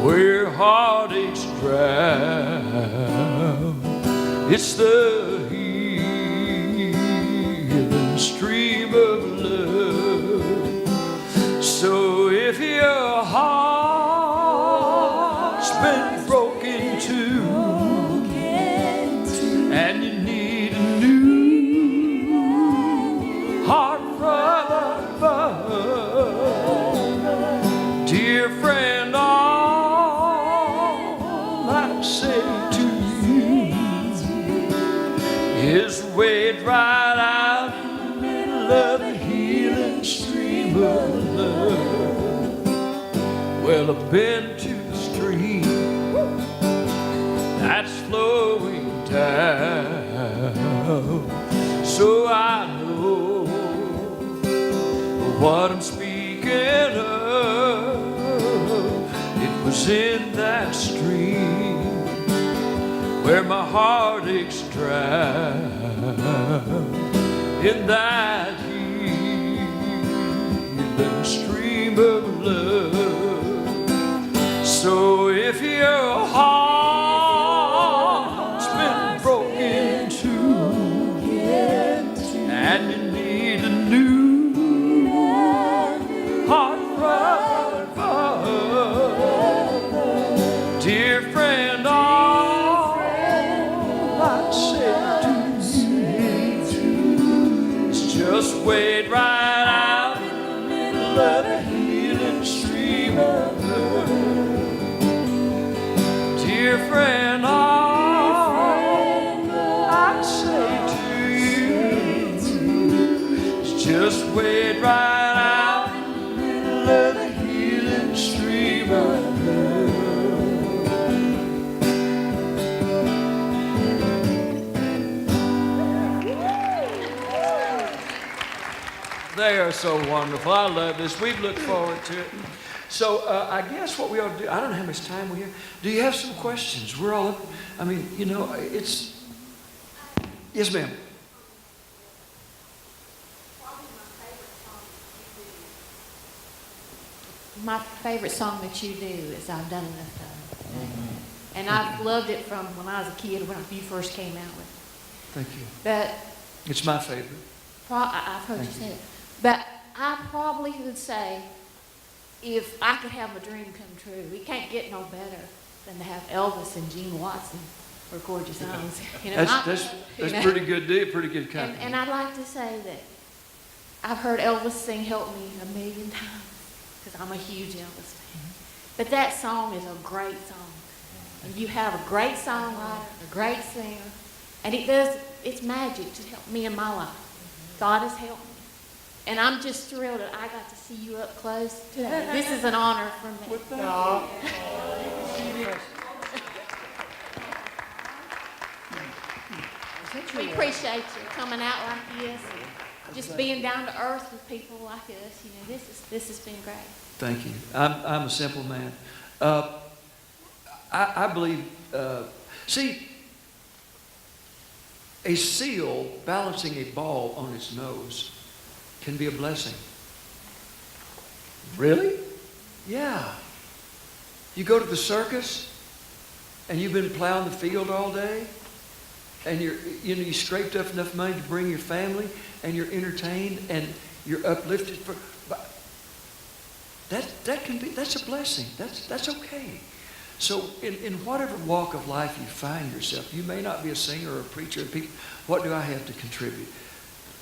where heartaches drown. It's the healing stream of love. So if your heart's been broken too, and you need a new heart from above, dear friend, all I say to you is wade right out in the middle of the healing stream of love. Well, I've been to the stream that's flowing down, so I know what I'm speaking of. It was in that stream where my heartaches drown, in that healing stream of love. wade right out in the middle of the healing stream of love. Dear friend, all I say to you is just wade right out in the middle of the healing stream of love. They are so wonderful. I love this. We've looked forward to it. So I guess what we ought to do, I don't know how much time we have. Do you have some questions? We're all, I mean, you know, it's, yes, ma'am. My favorite song that you do is I've Done Enough Time. And I've loved it from when I was a kid, when you first came out with it. Thank you. But It's my favorite. I've heard you say it. But I probably would say, if I could have a dream come true, we can't get no better than to have Elvis and Gene Watson record your songs. You know, That's pretty good deal, pretty good compliment. and I'd like to say that I've heard Elvis sing Help Me a million times, because I'm a huge Elvis fan. But that song is a great song. And you have a great songwriter, a great singer, and it's magic to help me in my life. God has helped me. And I'm just thrilled that I got to see you up close today. This is an honor for me. We appreciate you coming out like this, and just being down to earth with people like us. You know, this has been great. Thank you. I'm a simple man. I believe, see, a seal balancing a ball on its nose can be a blessing. Really? Yeah. You go to the circus and you've been plowing the field all day and you scraped up enough money to bring your family and you're entertained and you're uplifted that's a blessing. That's okay. So in whatever walk of life you find yourself, you may not be a singer or a preacher, and people, what do I have to contribute?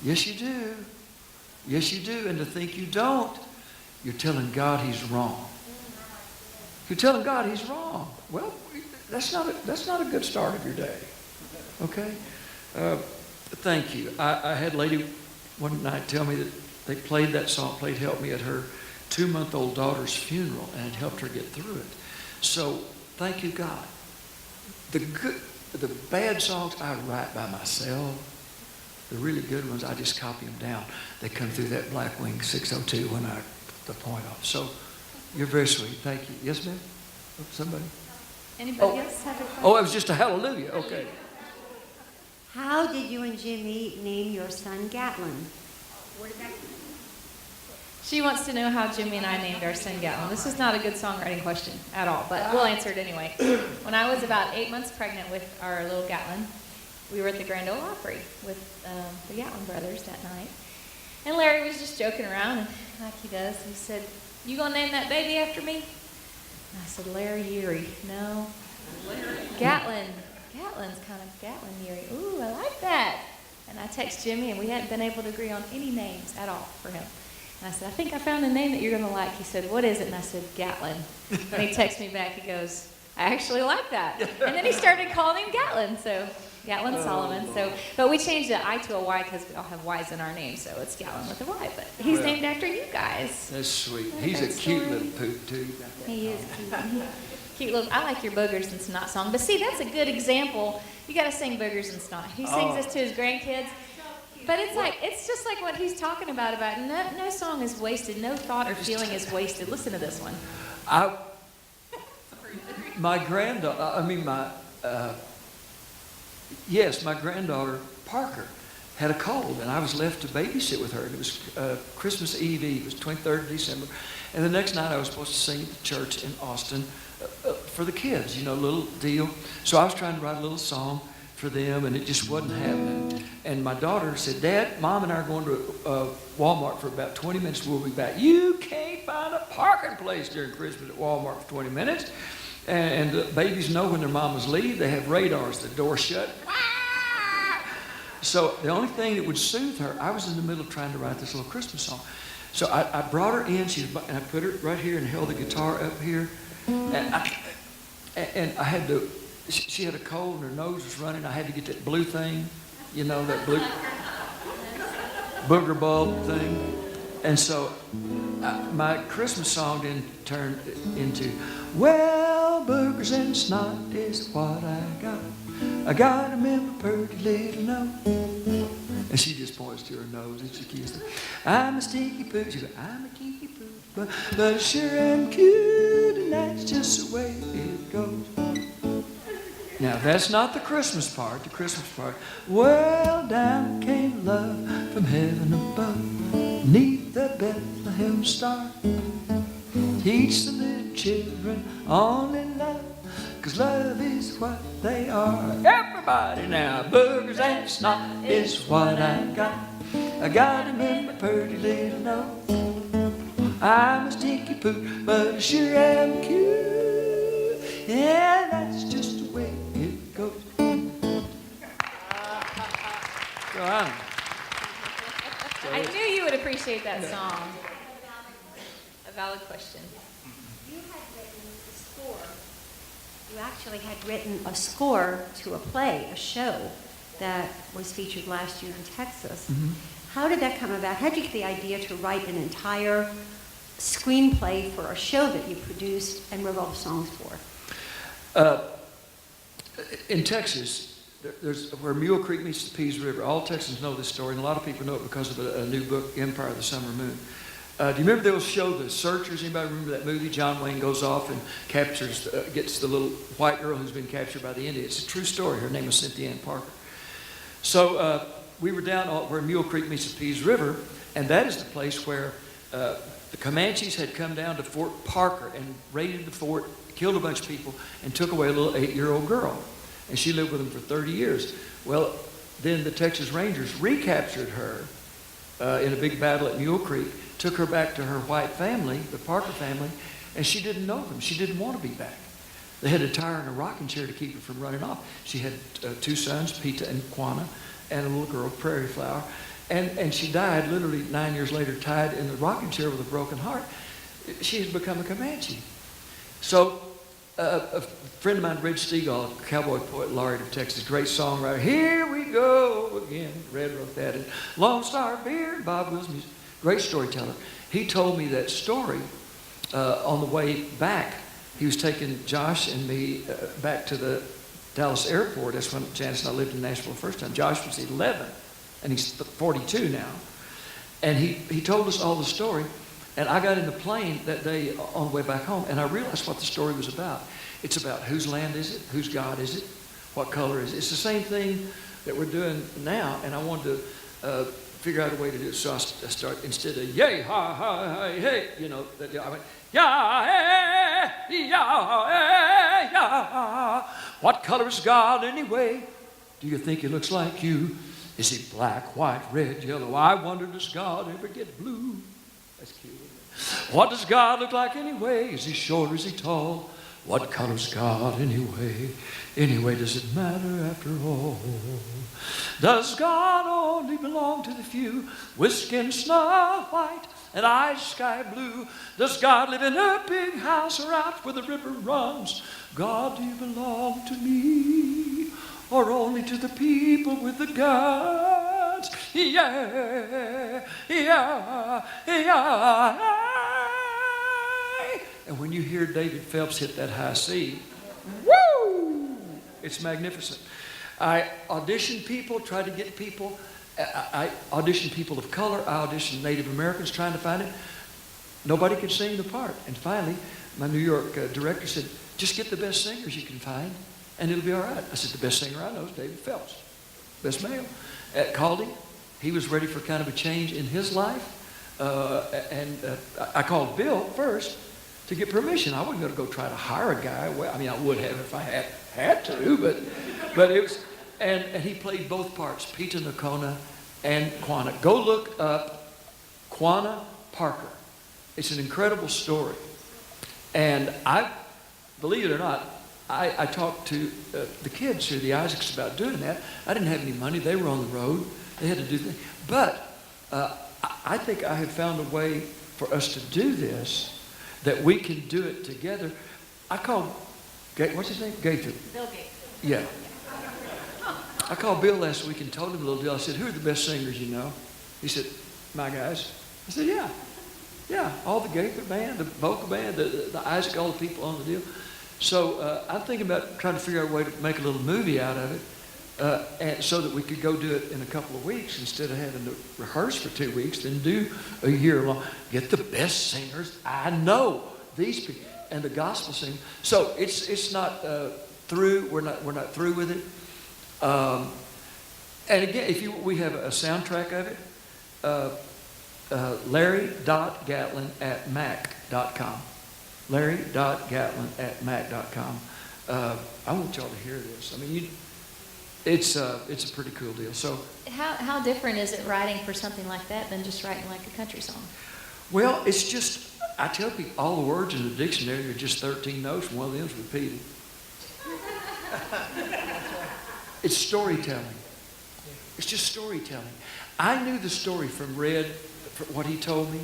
Yes, you do. Yes, you do. And to think you don't, you're telling God He's wrong. You're telling God He's wrong. Well, that's not a good start of your day. Okay? Thank you. I had a lady one night tell me that they played that song, played Help Me at her 2-month-old daughter's funeral, and it helped her get through it. So, thank you, God. The bad songs I write by myself. The really good ones, I just copy them down. They come through that Blackwing 602 when I put the point off. So, you're very sweet. Thank you. Yes, ma'am? Somebody? Anybody else have a question? Oh, it was just a hallelujah. Okay. How did you and Jimmy name your son Gatlin? She wants to know how Jimmy and I named our son Gatlin. This is not a good songwriting question at all, but we'll answer it anyway. When I was about 8 months pregnant with our little Gatlin, we were at the Grand Ole Opry with the Gatlin brothers that night. And Larry was just joking around, and like he does, he said, "You gonna name that baby after me?" And I said, "Larry Yuri." "No, Gatlin. Gatlin's kind of Gatlin Yuri." "Ooh, I like that." And I text Jimmy, and we hadn't been able to agree on any names at all for him. And I said, "I think I found a name that you're going to like." He said, "What is it?" And I said, "Gatlin." And he texted me back. He goes, "I actually like that." And then he started calling him Gatlin. So Gatlin Solomon. So, but we changed the I to a Y because we all have Y's in our name. So it's Gatlin with a Y. But he's named after you guys. That's sweet. What a He's a great cute story. little poop, too. He is cute. Cute little. I like your Boogers and Snot song. But see, that's a good example. You got to sing Boogers and Snot. He sings this to his grandkids. But it's just like what he's talking about no song is wasted, no thought or feeling is wasted. Listen to this one. My granddaughter, my granddaughter, Parker, had a cold, and I was left to babysit with her. And it was Christmas Eve. It was 23rd of December. And the next night I was supposed to sing at the church in Austin for the kids, little deal. So I was trying to write a little song for them, and it just wasn't happening. And my daughter said, "Dad, Mom and I are going to Walmart for about 20 minutes. We'll be back." You can't find a parking place during Christmas at Walmart for 20 minutes. And babies know when their mamas leave. They have radars. The door shut. So the only thing that would soothe her, I was in the middle of trying to write this little Christmas song. So I brought her in, and I put her right here and held the guitar up here. And I had to, she had a cold and her nose was running. I had to get that blue thing, you know, that blue booger bulb thing. And so my Christmas song then turned into, well, boogers and snot is what I got. I got 'em in my pretty little nose. And she just points to her nose and she kissed her. I'm a stinky poo. She goes, I'm a kinky poo. But I sure am cute, and that's just the way it goes. Now, that's not the Christmas part. The Christmas part, well, down came love from heaven above, neath the Bethlehem star. Teach the little children only love, 'cause love is what they are. Everybody now, boogers and snot is what I got. I got 'em in my pretty little nose. I'm a stinky poo, but I sure am cute. Yeah, that's just the way it goes. Go on. I knew you would appreciate that song. A valid question. You had written a score. You actually had written a score to a play, a show that was featured last year in Texas. Mm-hmm. How did that come about? How did you get the idea to write an entire screenplay for a show that you produced and wrote all the songs for? In Texas, there's where Mule Creek meets the Pease River. All Texans know this story, and a lot of people know it because of a new book, Empire of the Summer Moon. Do you remember they'll show The Searchers? Anybody remember that movie? John Wayne goes off and captures, gets the little white girl who's been captured by the Indians. It's a true story. Her name was Cynthia Ann Parker. So we were down where Mule Creek meets the Pease River, and that is the place where the Comanches had come down to Fort Parker and raided the fort, killed a bunch of people, and took away a little 8-year-old girl. And she lived with them for 30 years. Well, then the Texas Rangers recaptured her in a big battle at Mule Creek, took her back to her white family, the Parker family, and she didn't know them. She didn't want to be back. They had to tie her in a rocking chair to keep her from running off. She had 2 sons, Peta and Quanah, and a little girl, Prairie Flower. And she died literally 9 years later, tied in the rocking chair with a broken heart. She had become a Comanche. So a friend of mine, Red Stegall, a cowboy poet laureate of Texas, great songwriter. Here we go again. Red wrote that. And Lone Star Beard, Bob Wills, great storyteller. He told me that story on the way back. He was taking Josh and me back to the Dallas airport. That's when Janice and I lived in Nashville the first time. Josh was 11, and he's 42 now. And he told us all the story. And I got in the plane that day on the way back home, and I realized what the story was about. It's about whose land is it? Whose God is it? What color is it? It's the same thing that we're doing now, and I wanted to figure out a way to do it. So I start, instead of yay, ha, ha, ha, hey, you know, I went, yeah, hey, yeah, hey, yeah. What color is God anyway? Do you think he looks like you? Is he black, white, red, yellow? I wonder, does God ever get blue? That's cute. What does God look like anyway? Is he short or is he tall? What color's God anyway? Anyway, does it matter after all? Does God only belong to the few with skin snow white and eyes sky blue? Does God live in a big house or out where the river runs? God, do you belong to me or only to the people with the guns? Yeah, yeah, yeah. And when you hear David Phelps hit that high C, woo! It's magnificent. I auditioned people, tried to get people. I auditioned people of color. I auditioned Native Americans trying to find it. Nobody could sing the part. And finally, my New York director said, just get the best singers you can find, and it'll be all right. I said, the best singer I know is David Phelps. Best male. Called him. He was ready for kind of a change in his life. I called Bill first to get permission. I wasn't going to go try to hire a guy. Well, I mean, I would have if I had to, but it was, and he played both parts, Peta Nakona and Quanah. Go look up Quanah Parker. It's an incredible story. And believe it or not, I talked to the kids here, the Isaacs, about doing that. I didn't have any money. They were on the road. They had to do things. But I think I have found a way for us to do this, that we can do it together. I called, what's his name? Gatlin. Bill Gates. Yeah. I called Bill last week and told him a little deal. I said, who are the best singers you know? He said, my guys. I said, yeah. Yeah, all the Gatlin band, the vocal band, the Isaac, all the people on the deal. So I'm thinking about trying to figure out a way to make a little movie out of it, and so that we could go do it in a couple of weeks instead of having to rehearse for 2 weeks, then do a year long. Get the best singers I know, these people, and the gospel singers. So it's not through. We're not through with it. And again, we have a soundtrack of it. LarryGatlin@mac.com. LarryGatlin@mac.com. I want y'all to hear this. I mean, it's a pretty cool deal. So, How different is it writing for something like that than just writing like a country song? well, it's just, I tell people all the words in the dictionary are just 13 notes, and one of them's repeated. It's storytelling. It's just storytelling. I knew the story from Red, from what he told me,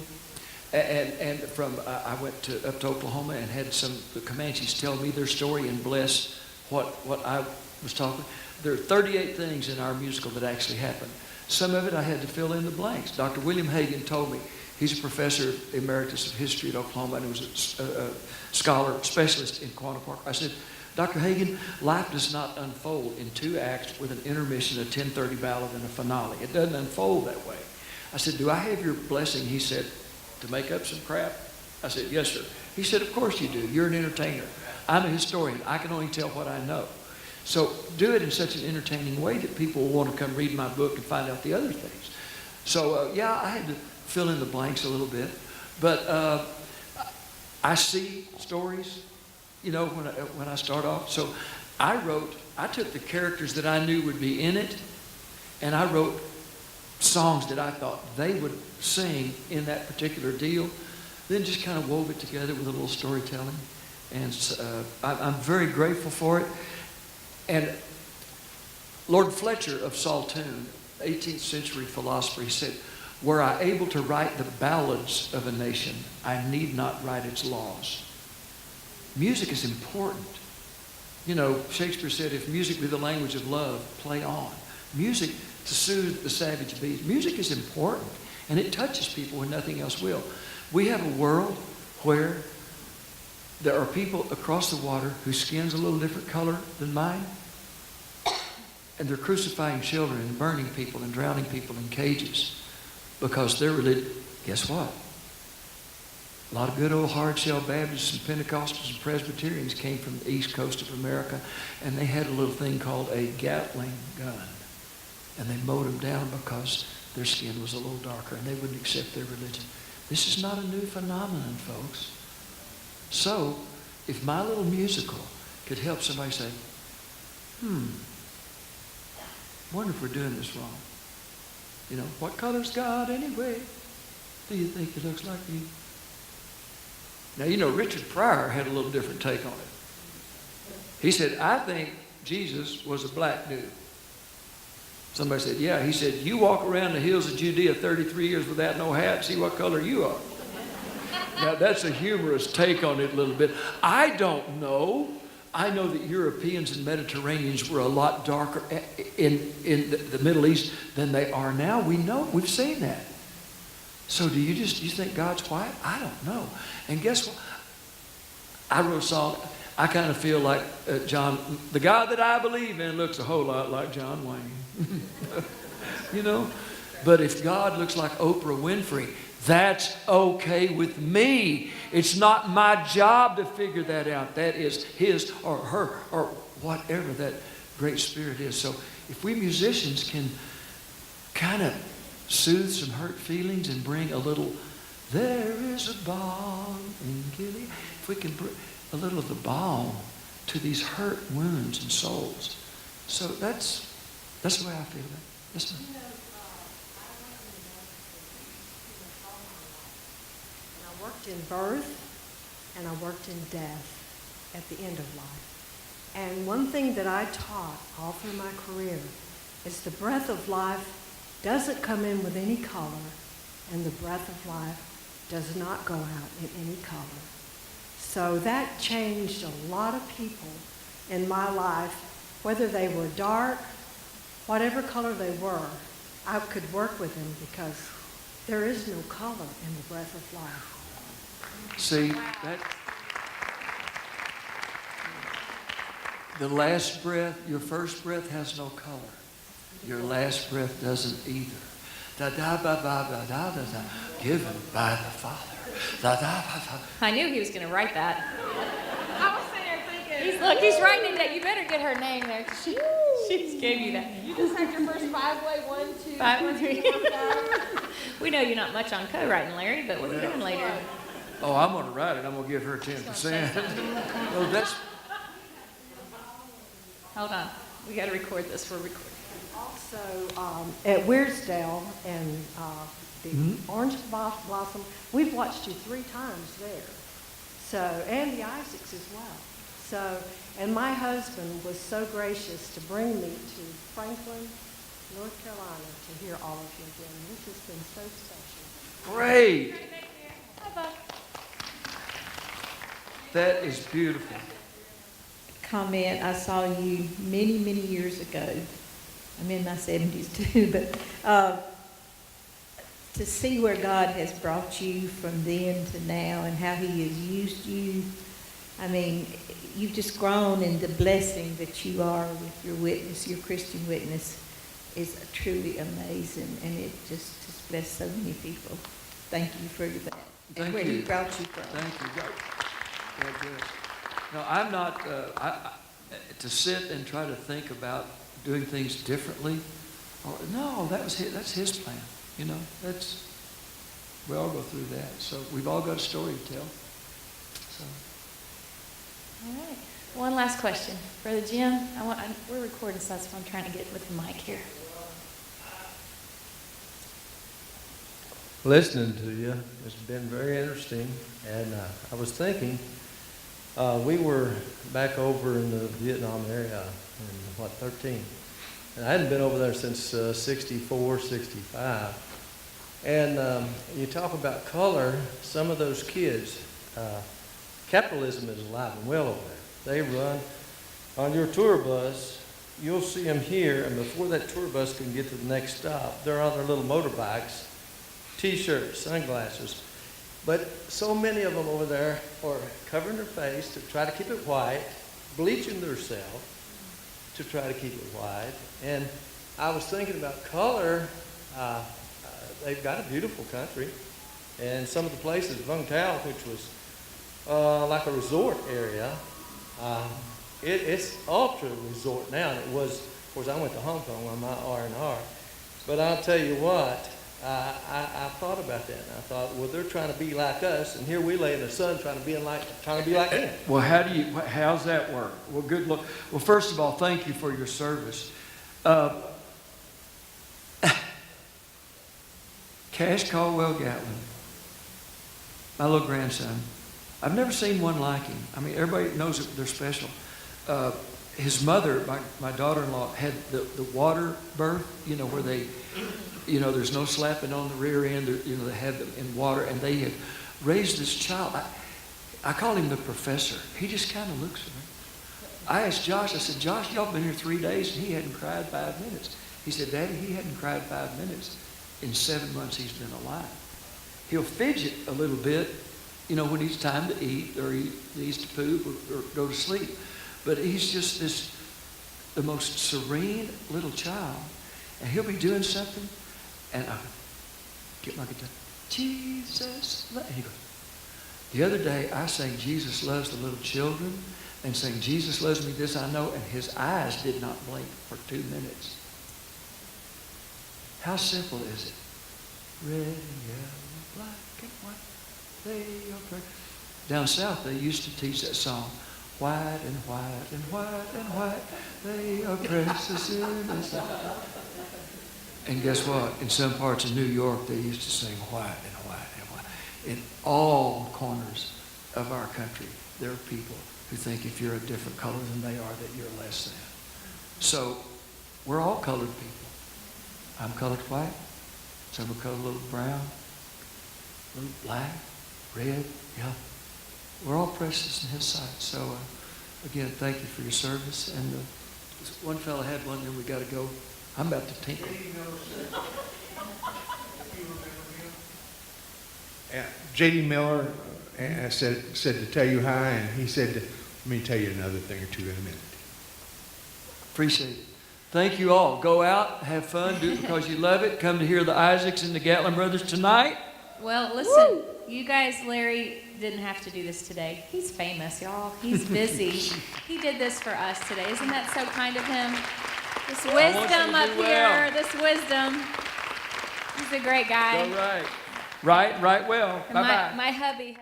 and from I went up to Oklahoma and had the Comanches tell me their story and bless what I was talking. There are 38 things in our musical that actually happened. Some of it I had to fill in the blanks. Dr. William Hagan told me. He's a professor emeritus of history at Oklahoma, and he was a scholar, specialist in Quanah Park. I said, Dr. Hagan, life does not unfold in 2 acts with an intermission, a 10:30 ballad, and a finale. It doesn't unfold that way. I said, do I have your blessing? He said, to make up some crap? I said, yes, sir. He said, of course you do. You're an entertainer. I'm a historian. I can only tell what I know. So do it in such an entertaining way that people will want to come read my book and find out the other things. So, yeah, I had to fill in the blanks a little bit. But I see stories, you know, when I start off. So I took the characters that I knew would be in it, and I wrote songs that I thought they would sing in that particular deal, then just kind of wove it together with a little storytelling. And I'm very grateful for it. And Lord Fletcher of Saltoun, 18th century philosopher, he said, were I able to write the ballads of a nation, I need not write its laws. Music is important. You know, Shakespeare said, if music be the language of love, play on. Music to soothe the savage beast. Music is important, and it touches people when nothing else will. We have a world where there are people across the water whose skin's a little different color than mine, and they're crucifying children and burning people and drowning people in cages because their religion. Guess what? A lot of good old hard-shell Baptists and Pentecostals and Presbyterians came from the east coast of America, and they had a little thing called a Gatlin gun. And they mowed them down because their skin was a little darker and they wouldn't accept their religion. This is not a new phenomenon, folks. So, if my little musical could help somebody say, wonder if we're doing this wrong. You know, what color's God anyway? Do you think he looks like you? Now, you know, Richard Pryor had a little different take on it. He said, I think Jesus was a black dude. Somebody said, yeah. He said, you walk around the hills of Judea 33 years without no hat, see what color you are. Now, that's a humorous take on it a little bit. I don't know. I know that Europeans and Mediterraneans were a lot darker in the Middle East than they are now. We know. We've seen that. So do you think God's white? I don't know. And guess what? I wrote a song. I kind of feel like John, the God that I believe in looks a whole lot like John Wayne. You know? But if God looks like Oprah Winfrey, that's okay with me. It's not my job to figure that out. That is his or her or whatever that great spirit is. So if we musicians can kind of soothe some hurt feelings and bring a little, there is a balm in Gilead. If we can bring a little of the balm to these hurt wounds and souls. So that's the way I feel about it. Yes, ma'am. I worked in birth and I worked in death at the end of life. And one thing that I taught all through my career is the breath of life doesn't come in with any color, and the breath of life does not go out in any color. So that changed a lot of people in my life, whether they were dark, whatever color they were, I could work with them because there is no color in the breath of life. See, the last breath, your first breath has no color. Your last breath doesn't either. Da da ba ba da da da da, given by the Father. Da da ba da. I knew he was going to write that. I was sitting there thinking, He's writing it down. You better get her name there. She just gave you that. you just had your first 5-way, 1, 2, 5, 1, 3. 4, 5. We know you're not much on co-writing, Larry, but what are you doing later? Oh, I'm going to write it. I'm going to give her 10%. No, that's. Hold on. We got to record this. We're recording. Also, at Weirsdale and the Orange Blossom, we've watched you 3 times there. So, and the Isaacs as well. So, and my husband was so gracious to bring me to Franklin, North Carolina to hear all of you again. This has been so special. Great. Hi, Buck. That is beautiful. Comment. I saw you many, many years ago. I'm in my 70s too, but to see where God has brought you from then to now and how he has used you, I mean, you've just grown, and the blessing that you are with your witness, your Christian witness, is truly amazing, and it just has blessed so many people. Thank you for that. Thank and where you. he brought you from. Thank you. God bless. No, I'm not, to sit and try to think about doing things differently. No, that's his plan. You know, we all go through that. So we've all got a story to tell. So. All right. One last question. Brother Jim, we're recording, so that's why I'm trying to get with the mic here. Listening to you has been very interesting, and I was thinking, we were back over in the Vietnam area in, 13? And I hadn't been over there since 64, 65. And you talk about color, some of those kids, capitalism is alive and well over there. They run on your tour bus. You'll see them here, and before that tour bus can get to the next stop, they're on their little motorbikes, T-shirts, sunglasses. But so many of them over there are covering their face to try to keep it white, bleaching themselves to try to keep it white. And I was thinking about color. They've got a beautiful country. And some of the places, Vung Tau, which was like a resort area, it's ultra resort now. And it was, of course, I went to Hong Kong on my R&R. But I'll tell you what, I thought about that, and I thought, well, they're trying to be like us, and here we lay in the sun trying to be like them. Well, how's that work? Well, good luck. Well, first of all, thank you for your service. Cash Caldwell Gatlin, my little grandson. I've never seen one like him. I mean, everybody knows that they're special. His mother, my daughter-in-law, had the water birth, where they, there's no slapping on the rear end. They had them in water, and they had raised this child. I call him the professor. He just kind of looks at me. I asked Josh, I said, Josh, y'all been here 3 days, and he hadn't cried 5 minutes. He said, Daddy, he hadn't cried 5 minutes in 7 months he's been alive. He'll fidget a little bit, when it's time to eat, or he needs to poop or go to sleep. But he's just the most serene little child. And he'll be doing something, and I'll get my guitar. Jesus, and he goes. The other day, I sang Jesus Loves the Little Children, and sang Jesus Loves Me, This I Know, and his eyes did not blink for 2 minutes. How simple is it? Red and yellow, black and white, they are precious. Down south, they used to teach that song. White and white and white and white, they are precious in the sight. And guess what? In some parts of New York, they used to sing white and white and white. In all corners of our country, there are people who think if you're a different color than they are that you're less than. So we're all colored people. I'm colored white. Some are colored a little brown, a little black, red, yellow. We're all precious in His sight. So again, thank you for your service. And this one fella had one, then we got to go. I'm about to tinkle. J.D. Miller said to tell you hi, and he said, let me tell you another thing or two in a minute. Appreciate it. Thank you all. Go out, have fun, do it because you love it. Come to hear the Isaacs and the Gatlin brothers tonight. Well, listen, you guys, Larry didn't have to do this today. He's famous, y'all. He's busy. He did this for us today. Isn't that so kind of him? This wisdom up here, this wisdom. He's a great guy. Go right. Right well. And Bye-bye. my hubby.